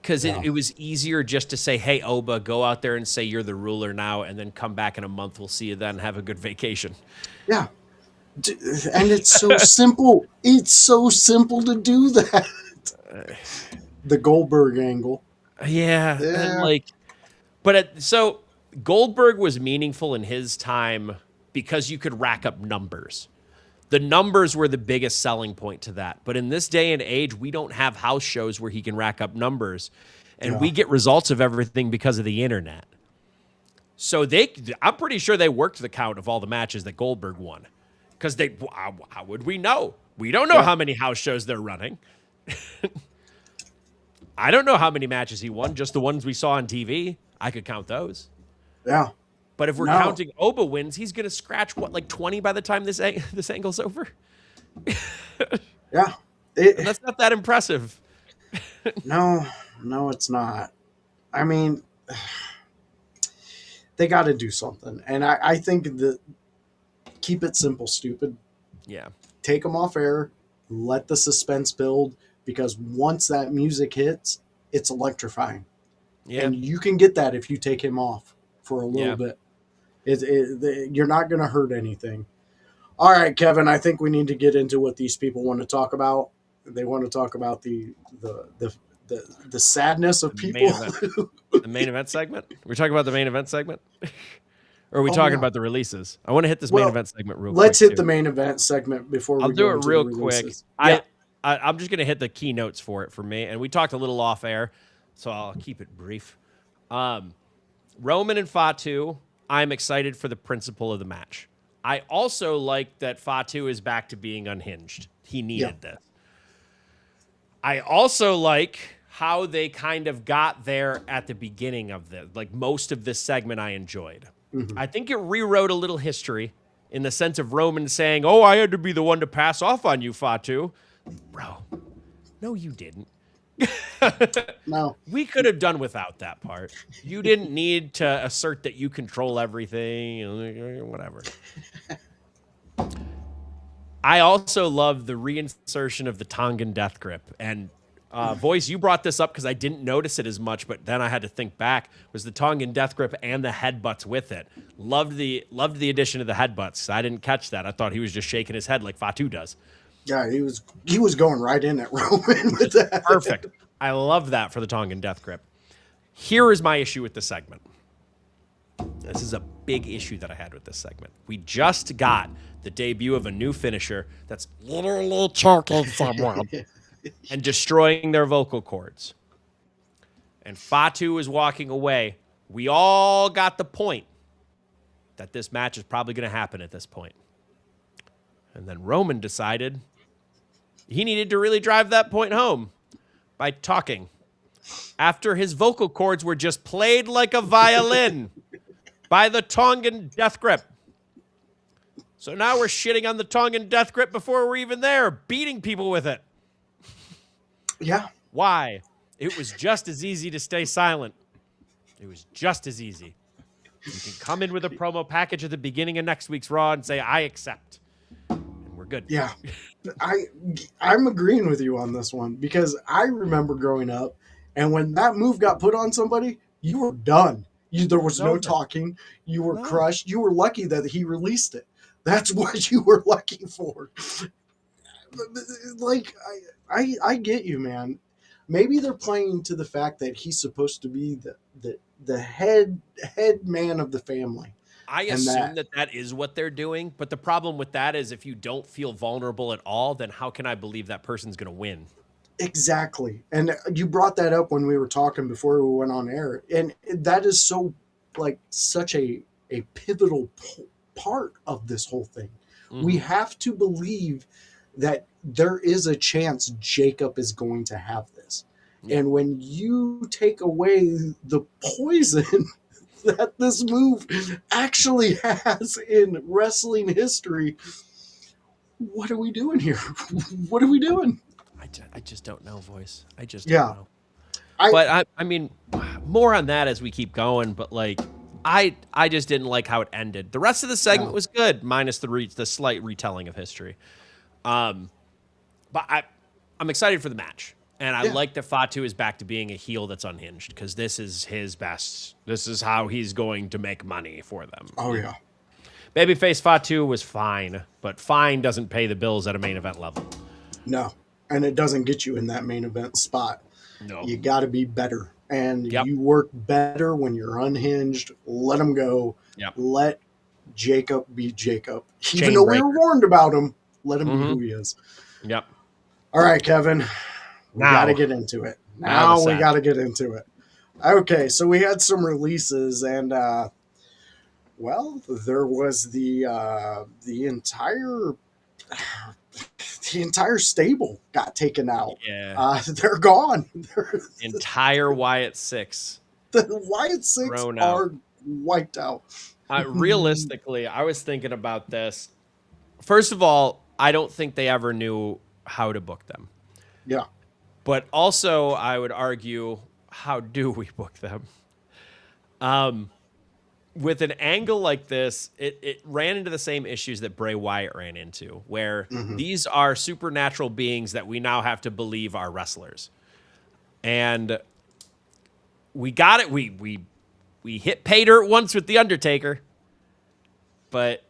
Because it was easier just to say, hey, Oba, go out there and say you're the ruler now, and then come back in a month. We'll see you then. Have a good vacation. Yeah. And it's so simple. It's so simple to do that. The Goldberg angle. Yeah. And so Goldberg was meaningful in his time because you could rack up numbers. The numbers were the biggest selling point to that. But in this day and age, we don't have house shows where he can rack up numbers. And we get results of everything because of the internet. So I'm pretty sure they worked the count of all the matches that Goldberg won. Because how would we know? We don't know how many house shows they're running. I don't know how many matches he won, just the ones we saw on TV. I could count those. Yeah. But if we're counting Oba wins, he's going to scratch, 20 by the time this angle's over? Yeah. That's not that impressive. No, it's not. I mean, they got to do something. And I think that keep it simple, stupid. Yeah. Take them off air. Let the suspense build. Because once that music hits, it's electrifying. Yeah. And you can get that if you take him off for a little bit. You're not going to hurt anything. All right, Kevin, I think we need to get into what these people want to talk about. They want to talk about the sadness of people. The main event segment? We're talking about the main event segment? Or are we talking about the releases? I want to hit this main event segment real quick. Let's hit the main event segment before I'll we go do it into real the quick. releases. I'm just going to hit the keynotes for it for me. And we talked a little off air, so I'll keep it brief. Roman and Fatu, I'm excited for the principle of the match. I also like that Fatu is back to being unhinged. He needed this. I also like how they kind of got there at the beginning of most of this segment I enjoyed. Mm-hmm. I think it rewrote a little history in the sense of Roman saying, oh, I had to be the one to pass off on you, Fatu. Bro, no, you didn't. No. We could have done without that part. You didn't need to assert that you control everything, whatever. I also love the reinsertion of the Tongan death grip. And Voice, you brought this up because I didn't notice it as much, but then I had to think back. Was the Tongan death grip and the headbutts with it? Loved the addition of the headbutts. I didn't catch that. I thought he was just shaking his head like Fatu does. Yeah, he was going right in at Roman with that. Perfect. I love that for the Tongan death grip. Here is my issue with the segment. This is a big issue that I had with this segment. We just got the debut of a new finisher that's literally choking someone and destroying their vocal cords. And Fatu is walking away. We all got the point that this match is probably going to happen at this point. And then Roman decided he needed to really drive that point home by talking after his vocal cords were just played like a violin by the Tongan death grip. So now we're shitting on the Tongan death grip before we're even there, beating people with it. Yeah. Why? It was just as easy to stay silent. It was just as easy. You can come in with a promo package at the beginning of next week's Raw and say, I accept. And we're good. Yeah. I'm agreeing with you on this one because I remember growing up, and when that move got put on somebody, you were done. There was no talking. You were crushed. You were lucky that he released it. That's what you were lucky for. Like, I get you, man. Maybe they're playing to the fact that he's supposed to be the head man of the family. I assume that is what they're doing, but the problem with that is if you don't feel vulnerable at all, then how can I believe that person's going to win? Exactly. And you brought that up when we were talking before we went on air. And that is so, like, such a pivotal part of this whole thing. Mm-hmm. We have to believe that there is a chance Jacob is going to have this. Yeah. And when you take away the poison that this move actually has in wrestling history, what are we doing here? What are we doing? I just don't know, Voice. I just don't know. But I mean, more on that as we keep going. But like, I just didn't like how it ended. The rest of the segment was good, minus the slight retelling of history. But I'm excited for the match, and I like that Fatu is back to being a heel that's unhinged because this is his best. This is how he's going to make money for them. Oh yeah. Babyface Fatu was fine, but fine doesn't pay the bills at a main event level. No. And it doesn't get you in that main event spot. No. You got to be better. And you work better when you're unhinged. Let him go. Yep. Let Jacob be Jacob. Even though we were warned about him, let him be who he is. Yep. All right, Kevin. We got to get into it. Now we got to get into it. Okay, so we had some releases, and, well, there was the entire stable got taken out. Yeah. They're gone. Entire Wyatt 6. The Wyatt 6 are wiped out. Realistically, I was thinking about this. First of all, I don't think they ever knew how to book them. Yeah. But also, I would argue, how do we book them? With an angle like this, it ran into the same issues that Bray Wyatt ran into, where these are supernatural beings that we now have to believe are wrestlers. And we got it. We hit pay dirt once with The Undertaker, but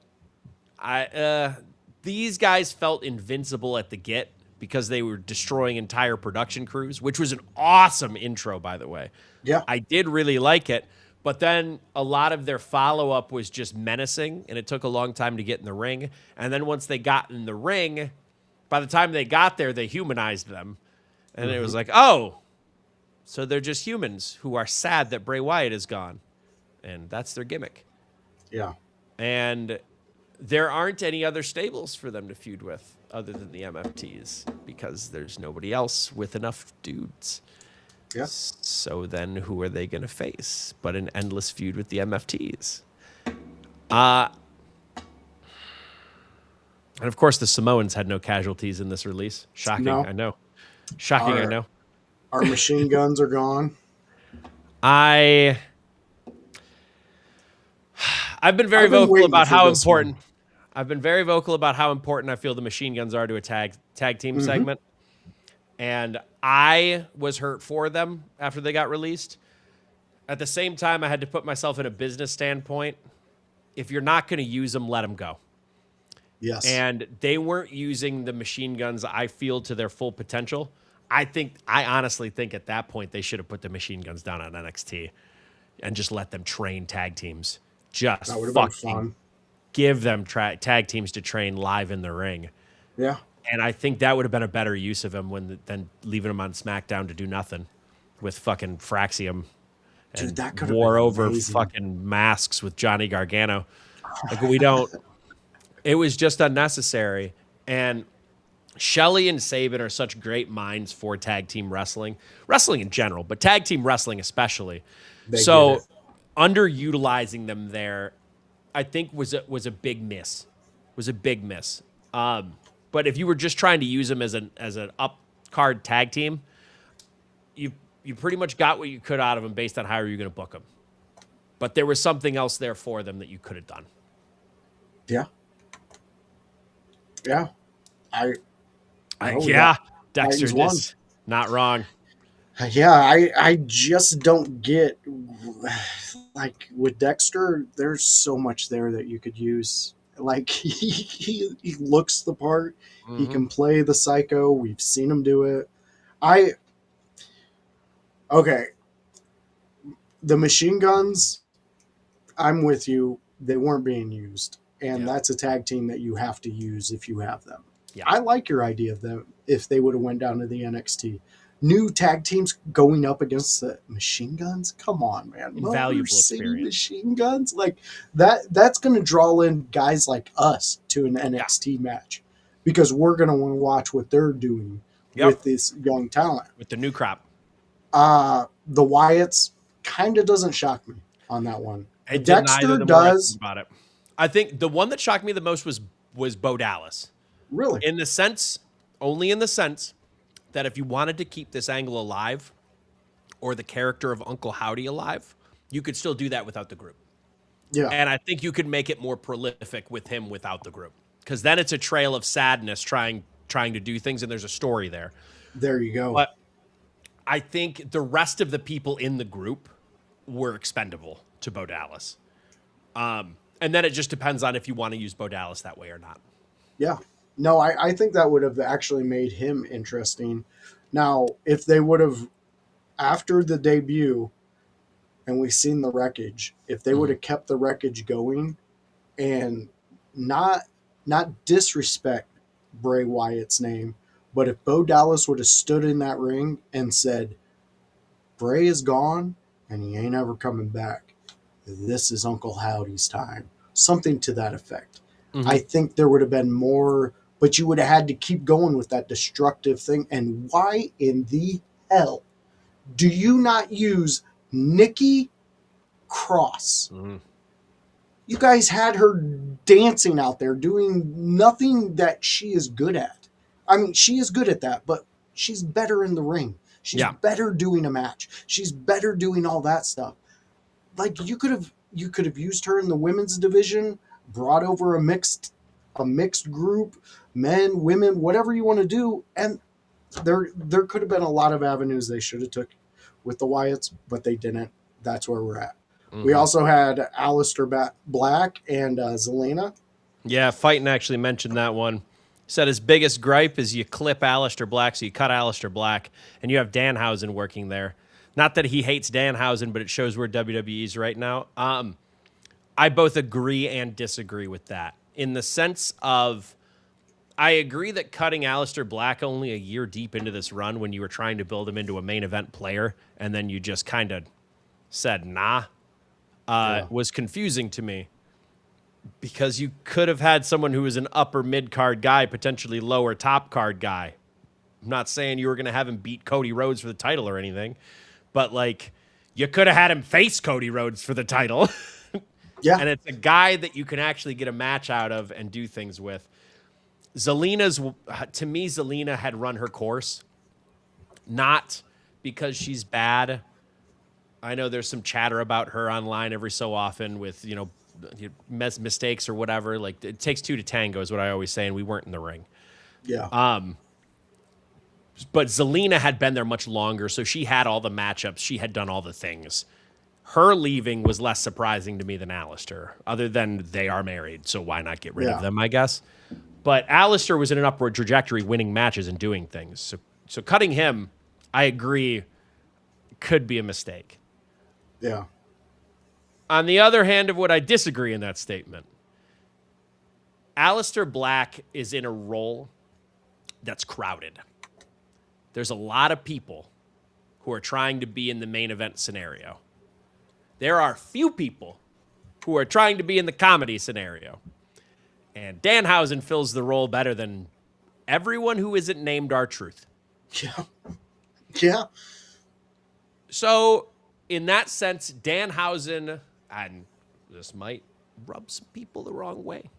these guys felt invincible at the get because they were destroying entire production crews, which was an awesome intro, by the way. Yeah. I did really like it. But then a lot of their follow-up was just menacing, and it took a long time to get in the ring. And then once they got in the ring, by the time they got there, they humanized them. And it was like, oh, so they're just humans who are sad that Bray Wyatt is gone. And that's their gimmick. Yeah. And there aren't any other stables for them to feud with other than the MFTs because there's nobody else with enough dudes. Yeah. So then who are they going to face but an endless feud with the MFTs? And of course, the Samoans had no casualties in this release. Shocking, no. I know. Shocking, I know. Our machine guns are gone. I've been very vocal about how important. I've been very vocal about how important I feel the machine guns are to a tag team segment. And I was hurt for them after they got released. At the same time, I had to put myself in a business standpoint. If you're not going to use them, let them go. Yes. And they weren't using the machine guns, I feel, to their full potential. I honestly think at that point they should have put the machine guns down on NXT and just let them train tag teams. Just fucking give them tag teams to train live in the ring. Yeah. And I think that would have been a better use of him than leaving him on SmackDown to do nothing with fucking Fraxium. And dude, that could have wore been over amazing. fucking masks with Johnny Gargano. Like, we don't. It was just unnecessary. And Shelley and Sabin are such great minds for tag team wrestling in general, but tag team wrestling especially. So underutilizing them there, I think was a big miss. But if you were just trying to use them as an up card tag team, you pretty much got what you could out of them based on how you're going to book them. But there was something else there for them that you could have done. Yeah. Yeah. Dexter, this not wrong. Yeah, I just don't get, like, with Dexter, there's so much there that you could use. Like, he looks the part. Mm-hmm. He can play the psycho. We've seen him do it. Okay. The machine guns, I'm with you. They weren't being used. And that's a tag team that you have to use if you have them. Yeah. I like your idea of them if they would have went down to the NXT. New tag teams going up against the machine guns? Come on, man. Invaluable experience. Machine guns? Like, that's going to draw in guys like us to an NXT match because we're going to want to watch what they're doing with this young talent. With the new crop. The Wyatts kind of doesn't shock me on that one. It Dexter does. About it. I think the one that shocked me the most was Bo Dallas. Really? Only in the sense that if you wanted to keep this angle alive or the character of Uncle Howdy alive, you could still do that without the group. Yeah. And I think you could make it more prolific with him without the group. Because then it's a trail of sadness trying to do things, and there's a story there. There you go. But I think the rest of the people in the group were expendable to Bo Dallas. And then it just depends on if you want to use Bo Dallas that way or not. Yeah. No, I think that would have actually made him interesting. Now, if they would have, after the debut, and we've seen the wreckage, if they would have kept the wreckage going and not disrespect Bray Wyatt's name, but if Bo Dallas would have stood in that ring and said, Bray is gone and he ain't ever coming back. This is Uncle Howdy's time. Something to that effect. Mm-hmm. I think there would have been more, but you would have had to keep going with that destructive thing. And why in the hell do you not use Nikki Cross? Mm-hmm. You guys had her dancing out there doing nothing that she is good at. I mean, she is good at that, but she's better in the ring. She's better doing a match. She's better doing all that stuff. Like, you could have used her in the women's division, brought over a mixed group, men, women, whatever you want to do, and there could have been a lot of avenues they should have took with the Wyatts, but they didn't. That's where we're at. Mm-hmm. We also had Aleister Black and Zelina. Yeah, Fighting actually mentioned that one. He said his biggest gripe is you clip Aleister Black, so you cut Aleister Black, and you have Danhausen working there. Not that he hates Danhausen, but it shows where WWE's right now. I both agree and disagree with that. In the sense of, I agree that cutting Aleister Black only a year deep into this run when you were trying to build him into a main event player, and then you just kind of said, nah, was confusing to me. Because you could have had someone who was an upper mid-card guy, potentially lower top-card guy. I'm not saying you were going to have him beat Cody Rhodes for the title or anything, but, like, you could have had him face Cody Rhodes for the title. Yeah. And it's a guy that you can actually get a match out of and do things with. To me, Zelina had run her course. Not because she's bad. I know there's some chatter about her online every so often with, mistakes or whatever. Like, it takes two to tango is what I always say, and we weren't in the ring. Yeah. But Zelina had been there much longer, so she had all the matchups. She had done all the things. Her leaving was less surprising to me than Alistair, other than they are married, so why not get rid of them, I guess. But Alistair was in an upward trajectory, winning matches and doing things. So cutting him, I agree, could be a mistake. Yeah. On the other hand of what I disagree in that statement, Alistair Black is in a role that's crowded. There's a lot of people who are trying to be in the main event scenario. There are few people who are trying to be in the comedy scenario. And Danhausen fills the role better than everyone who isn't named R-Truth. Yeah. Yeah. So, in that sense, Danhausen, and this might rub some people the wrong way,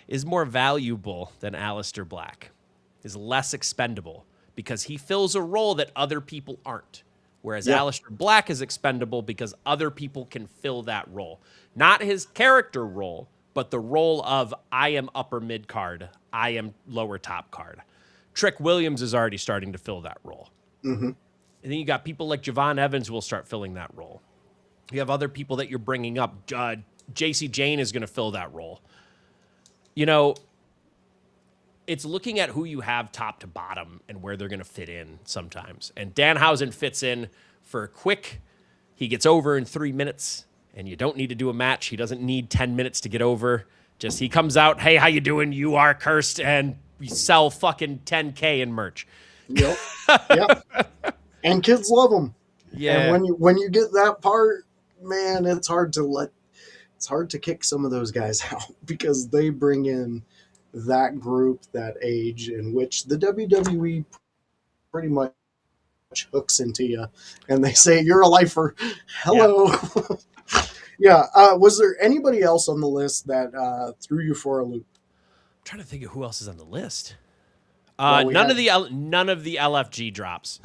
is more valuable than Alistair Black, is less expendable, because he fills a role that other people aren't. Whereas Alistair Black is expendable because other people can fill that role. Not his character role, but the role of, I am upper mid card, I am lower top card. Trick Williams is already starting to fill that role. Mm-hmm. And then you got people like Javon Evans who will start filling that role. You have other people that you're bringing up. JC Jane is going to fill that role. You know, it's looking at who you have top to bottom and where they're going to fit in sometimes. And Danhausen fits in for quick. He gets over in 3 minutes, and you don't need to do a match. He doesn't need 10 minutes to get over. Just he comes out, hey, how you doing? You are cursed, and we sell fucking 10K in merch. Yep. Yep. And kids love him. Yeah. And when you get that part, man, it's hard to kick some of those guys out because they bring in that group, that age in which the WWE pretty much hooks into you, and they say you're a lifer. Hello. Yeah. Was there anybody else on the list that threw you for a loop? I'm trying to think of who else is on the list. Well, none of the LFG drops.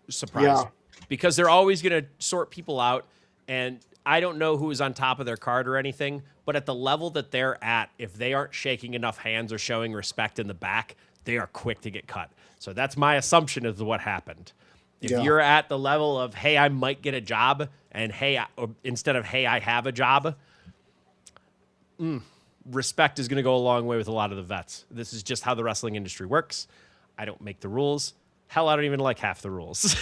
Surprise. Yeah. Because they're always going to sort people out, and I don't know who is on top of their card or anything, but at the level that they're at, if they aren't shaking enough hands or showing respect in the back, they are quick to get cut. So that's my assumption of what happened. If you're at the level of, hey, I might get a job, and instead of, hey, I have a job, respect is going to go a long way with a lot of the vets. This is just how the wrestling industry works. I don't make the rules. Hell, I don't even like half the rules.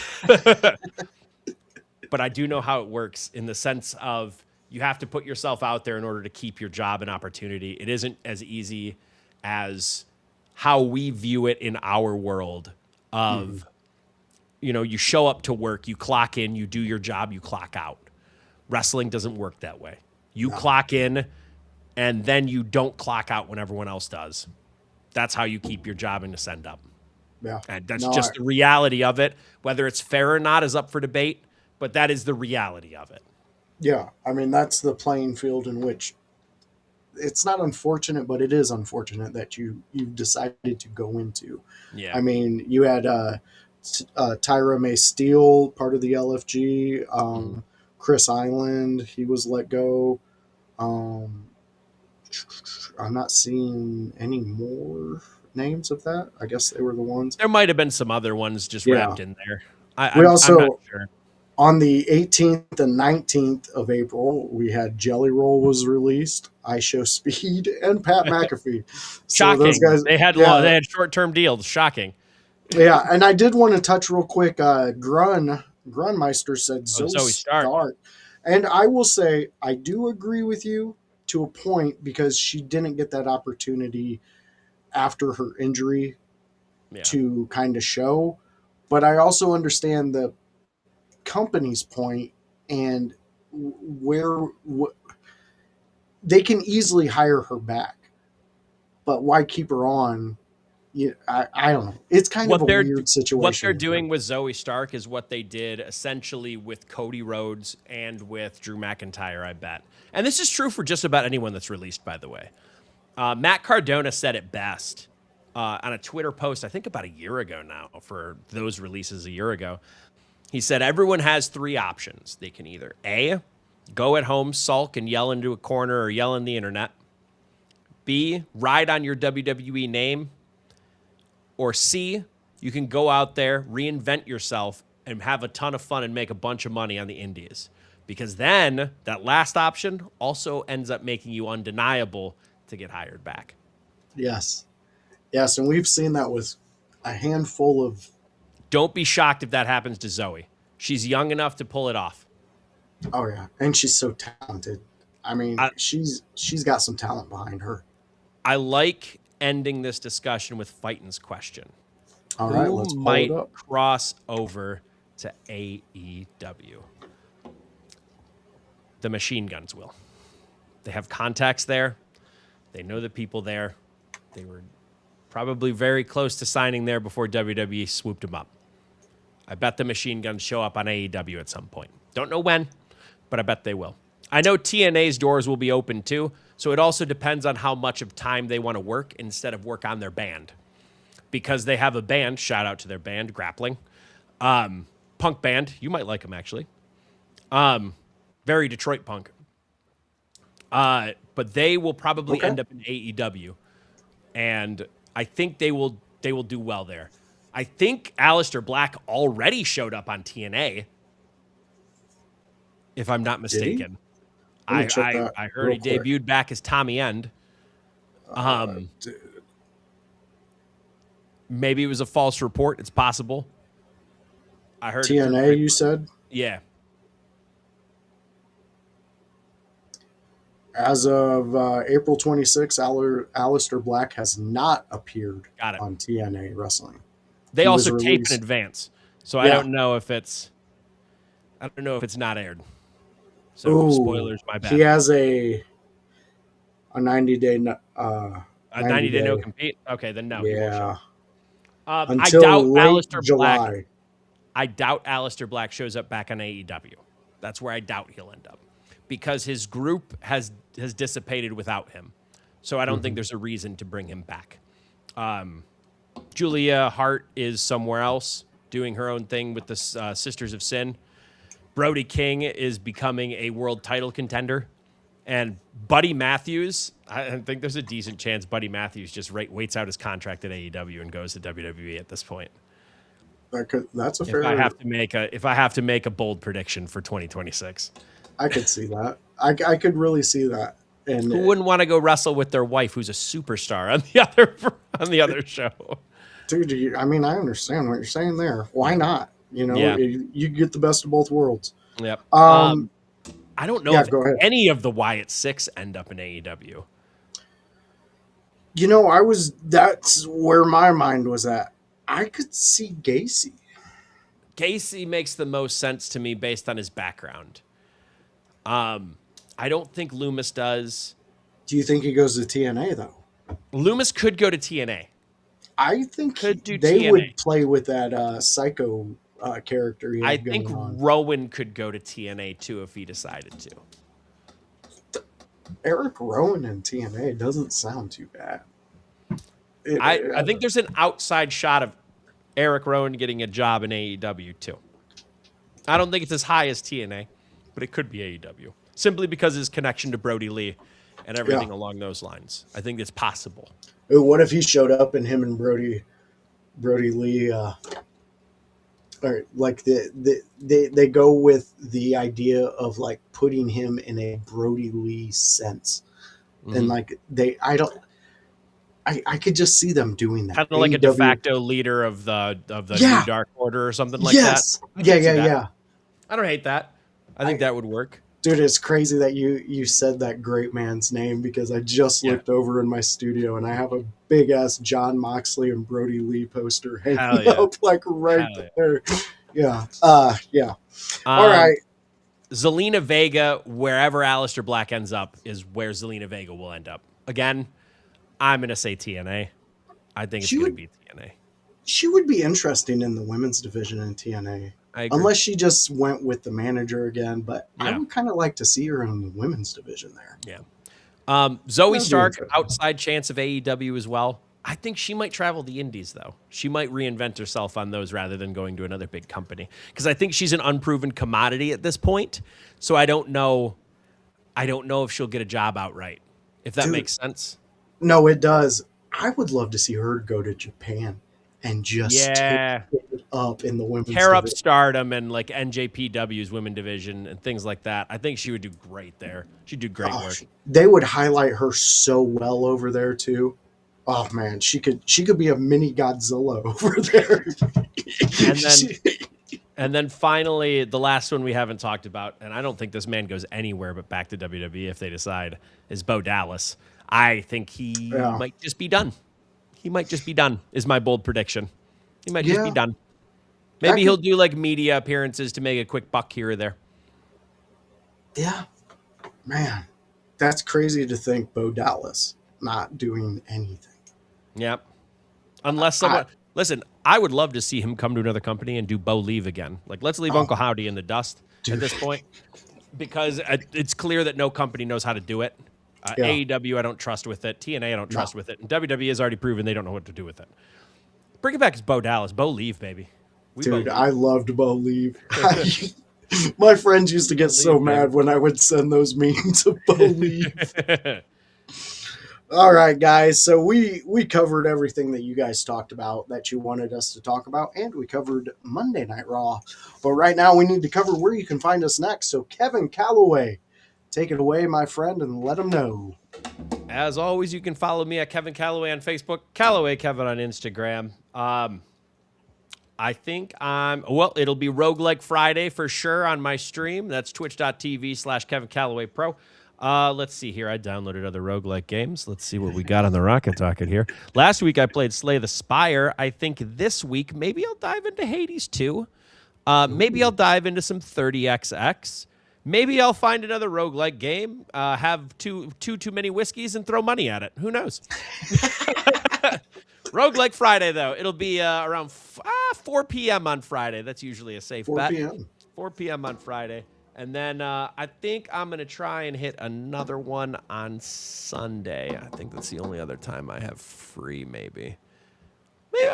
But I do know how it works in the sense of you have to put yourself out there in order to keep your job and opportunity. It isn't as easy as how we view it in our world of, you know, you show up to work, you clock in, you do your job, you clock out. Wrestling doesn't work that way. You clock in, and then you don't clock out when everyone else does. That's how you keep your job and to send up. Yeah. And that's the reality of it. Whether it's fair or not is up for debate, but that is the reality of it. Yeah. I mean, that's the playing field in which it's not unfortunate, but it is unfortunate that you've decided to go into. Yeah. I mean, you had Tyra May Steele, part of the LFG, Chris Island, he was let go. I'm not seeing any more names of that. I guess they were the ones. There might have been some other ones just wrapped in there. I'm not sure. On the 18th and 19th of April, we had Jelly Roll was released, I Show Speed, and Pat McAfee. Shocking. So those guys, they had short-term deals. Shocking. Yeah, and I did want to touch real quick. Grunmeister said Zoe Stark. And I will say, I do agree with you to a point because she didn't get that opportunity after her injury to kind of show. But I also understand the company's point and they can easily hire her back. But why keep her on? I don't know. It's kind of a weird situation. What they're doing with Zoe Stark is what they did essentially with Cody Rhodes and with Drew McIntyre, I bet. And this is true for just about anyone that's released, by the way. Matt Cardona said it best on a Twitter post, I think about a year ago now, for those releases a year ago. He said, everyone has three options. They can either A, go at home, sulk, and yell into a corner or yell in the internet. B, ride on your WWE name. Or C, you can go out there, reinvent yourself, and have a ton of fun and make a bunch of money on the indies. Because then that last option also ends up making you undeniable to get hired back. Yes. Yes, and we've seen that with a handful of... Don't be shocked if that happens to Zoe. She's young enough to pull it off. Oh, yeah. And she's so talented. I mean, she's got some talent behind her. I like ending this discussion with Fighton's question. All right, let's pull it up. Cross over to AEW? The Machine Guns will. They have contacts there. They know the people there. They were probably very close to signing there before WWE swooped them up. I bet the Machine Guns show up on AEW at some point. Don't know when, but I bet they will. I know TNA's doors will be open too, so it also depends on how much of time they want to work instead of work on their band. Because they have a band, shout out to their band, Grappling. Punk band, you might like them actually. Very Detroit punk. But they will probably end up in AEW. And I think they will do well there. I think Aleister Black already showed up on TNA, if I'm not mistaken. I heard he debuted back as Tommy End. Maybe it was a false report. It's possible. I heard TNA, you said? Yeah. As of April 26th, Aleister Black has not appeared on TNA Wrestling. They also tape in advance, so I don't know if it's not aired. So spoilers, my bad. He has a 90-day a 90-day no compete. Okay, then no. Yeah. Until I doubt Aleister Black. I doubt Aleister Black shows up back on AEW. That's where I doubt he'll end up, because his group has dissipated without him. So I don't think there's a reason to bring him back. Julia Hart is somewhere else doing her own thing with the Sisters of Sin. Brody King is becoming a world title contender. And Buddy Matthews, I think there's a decent chance Buddy Matthews just waits out his contract at AEW and goes to WWE at this point. That's a fair... If I have to make a bold prediction for 2026. I could see that. I could really see that. And who wouldn't want to go wrestle with their wife, who's a superstar on the other show? Dude, I understand what you're saying there. Why not? You get the best of both worlds. Yep. I don't know if any of the Wyatt Six end up in AEW. That's where my mind was at. I could see Gacy. Gacy makes the most sense to me based on his background. I don't think Loomis does. Do you think he goes to TNA, though? Loomis could go to TNA. I think they would play with that psycho character. I think Rowan could go to TNA, too, if he decided to. Eric Rowan in TNA doesn't sound too bad. I think there's an outside shot of Eric Rowan getting a job in AEW, too. I don't think it's as high as TNA, but it could be AEW. Simply because of his connection to Brody Lee and everything along those lines. I think it's possible. What if he showed up and him and Brody Lee, they go with the idea of like putting him in a Brody Lee sense, and I could just see them doing that. Kind of like a de facto leader of the New Dark Order or something like that. Yeah. I don't hate that. I think that would work. Dude, it's crazy that you said that great man's name, because I just looked over in my studio and I have a big ass John Moxley and Brody Lee poster hanging up there. Yeah. All right. Zelina Vega, wherever Aleister Black ends up, is where Zelina Vega will end up. Again, I'm going to say TNA. I think it's going to be TNA. She would be interesting in the women's division in TNA. Unless she just went with the manager again, but I would kind of like to see her in the women's division there. Yeah. Zoe Stark, outside chance of AEW as well. I think she might travel the indies, though. She might reinvent herself on those rather than going to another big company. Because I think she's an unproven commodity at this point. So I don't know I don't know if she'll get a job outright, if that makes sense. No, it does. I would love to see her go to Japan and just tear it up in the women's tear up division. Stardom and like NJPW's women division and things like that. I think she would do great there. She'd do great work. They would highlight her so well over there too. Oh man, she could be a mini Godzilla over there. And then finally, the last one we haven't talked about, and I don't think this man goes anywhere but back to WWE if they decide, is Bo Dallas. I think he might just be done. He might just be done, is my bold prediction. He might just be done. Maybe he'll do like media appearances to make a quick buck here or there. Yeah. Man, that's crazy to think Bo Dallas not doing anything. Yep. Unless someone... Listen, I would love to see him come to another company and do Bo Leave again. Like, let's leave Uncle Howdy in the dust at this point. Because it's clear that no company knows how to do it. AEW, I don't trust with it. TNA, I don't trust with it. And WWE has already proven they don't know what to do with it. Bring it back as Bo Dallas. Bo Leave, baby. I loved Bo Leave. My friends used to get so mad when I would send those memes of Bo Leave. All right, guys. So we covered everything that you guys talked about that you wanted us to talk about, and we covered Monday Night Raw. But right now we need to cover where you can find us next. So Kevin Kalloway, take it away, my friend, and let them know. As always, you can follow me at Kevin Kalloway on Facebook, Kalloway Kevin on Instagram. I think it'll be Roguelike Friday for sure on my stream. That's twitch.tv/Kevin Kalloway Pro. Let's see here. I downloaded other roguelike games. Let's see what we got on the Rocket Docket here. Last week I played Slay the Spire. I think this week maybe I'll dive into Hades 2. Maybe I'll dive into some 30XX. Maybe I'll find another roguelike game, have too many whiskeys and throw money at it. Who knows? Roguelike Friday, though. It'll be around 4 p.m. on Friday. That's usually a safe bet. 4 p.m. 4 p.m. on Friday. And then I think I'm going to try and hit another one on Sunday. I think that's the only other time I have free, maybe. Maybe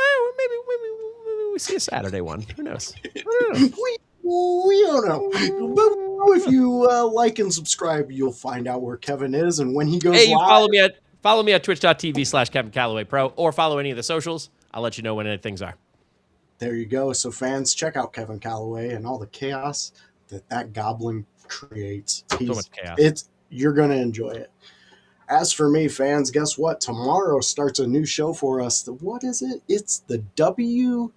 we see a Saturday one. Who knows? We don't know. But if you like and subscribe, you'll find out where Kevin is and when he goes live. Follow me at twitch.tv/Kevin Kalloway Pro, or follow any of the socials. I'll let you know when any things are. There you go. So fans, check out Kevin Kalloway and all the chaos that Goblin creates. So much chaos. You're going to enjoy it. As for me, fans, guess what? Tomorrow starts a new show for us. What is it? It's the WCW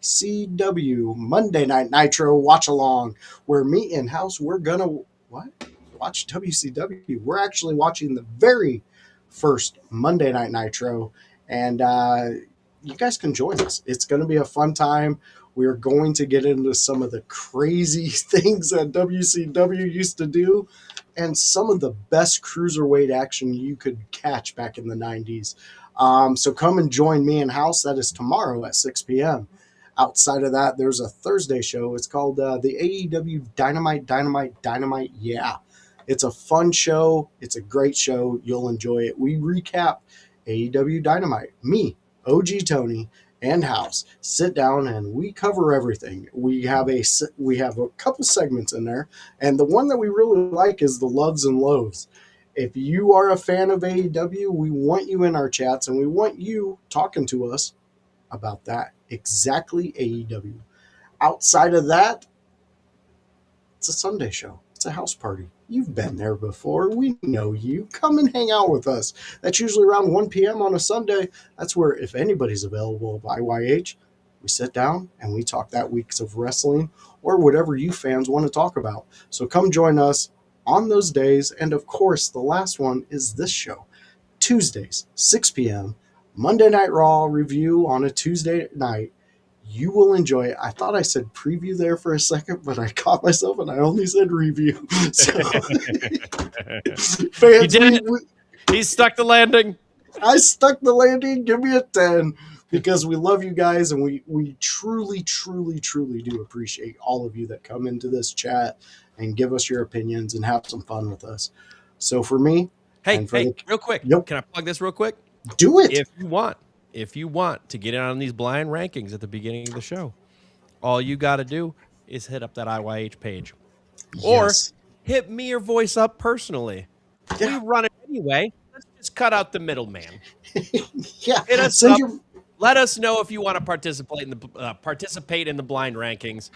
Monday Night Nitro Watch Along, where me and House, we're going to watch WCW. We're actually watching the very first Monday Night Nitro, and you guys can join us. It's going to be a fun time. We're going to get into some of the crazy things that WCW used to do and some of the best cruiserweight action you could catch back in the 90s. So come and join me and House. That is tomorrow at 6 p.m. Outside of that, there's a Thursday show. It's called the AEW Dynamite. Yeah. It's a fun show. It's a great show. You'll enjoy it. We recap AEW Dynamite. Me, OG Tony, and House sit down and we cover everything. We have a couple segments in there, and the one that we really like is the loves and lows. If you are a fan of AEW, we want you in our chats, and we want you talking to us about that. Exactly AEW. Outside of that, it's a Sunday show. It's a house party. You've been there before. We know you. Come and hang out with us. That's usually around 1 p.m. on a Sunday. That's where, if anybody's available by YH, we sit down and we talk that week's of wrestling or whatever you fans want to talk about. So come join us on those days. And of course, the last one is this show. Tuesdays, 6 p.m., Monday Night Raw review on a Tuesday night. You will enjoy it. I thought I said preview there for a second, but I caught myself and I only said review. So, fans, he did it. He stuck the landing. I stuck the landing. Give me a 10 because we love you guys, and we truly, truly, truly do appreciate all of you that come into this chat and give us your opinions and have some fun with us. So for me, real quick, can I plug this real quick? Do it if you want to get in on these blind rankings at the beginning of the show, all you got to do is hit up that IYH page. Yes. Or hit me or Voice up personally. We Yeah. run it anyway. Let's just cut out the middleman. Yeah. Hit us Send up. your Let us know if you want to participate in the blind rankings.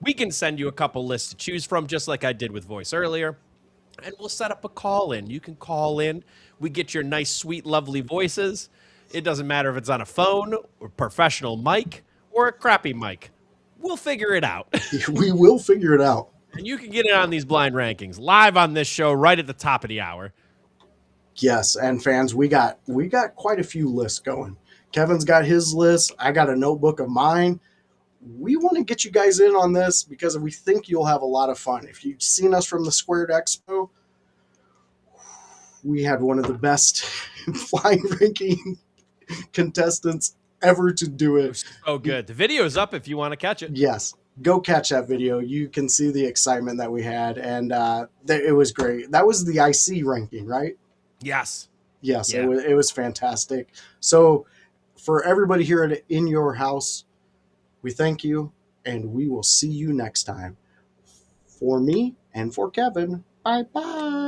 We can send you a couple lists to choose from, just like I did with voice earlier, and we'll set up a call in. You can call in. We get your nice, sweet, lovely voices. It doesn't matter if it's on a phone or professional mic or a crappy mic. We'll figure it out. we will figure it out. And you can get it on these blind rankings live on this show right at the top of the hour. Yes, and fans, we got quite a few lists going. Kevin's got his list. I got a notebook of mine. We want to get you guys in on this because we think you'll have a lot of fun. If you've seen us from the Squared Expo, we had one of the best flying ranking contestants ever to do It it. was so good. The video's up if you want to catch it. Yes, go catch that video. You can see the excitement that we had, and it was great. That was the IC ranking, right? Yes. Yes, Yeah. it was fantastic. So, for everybody here at In Your House, we thank you, and we will see you next time. For me and for Kevin, bye bye.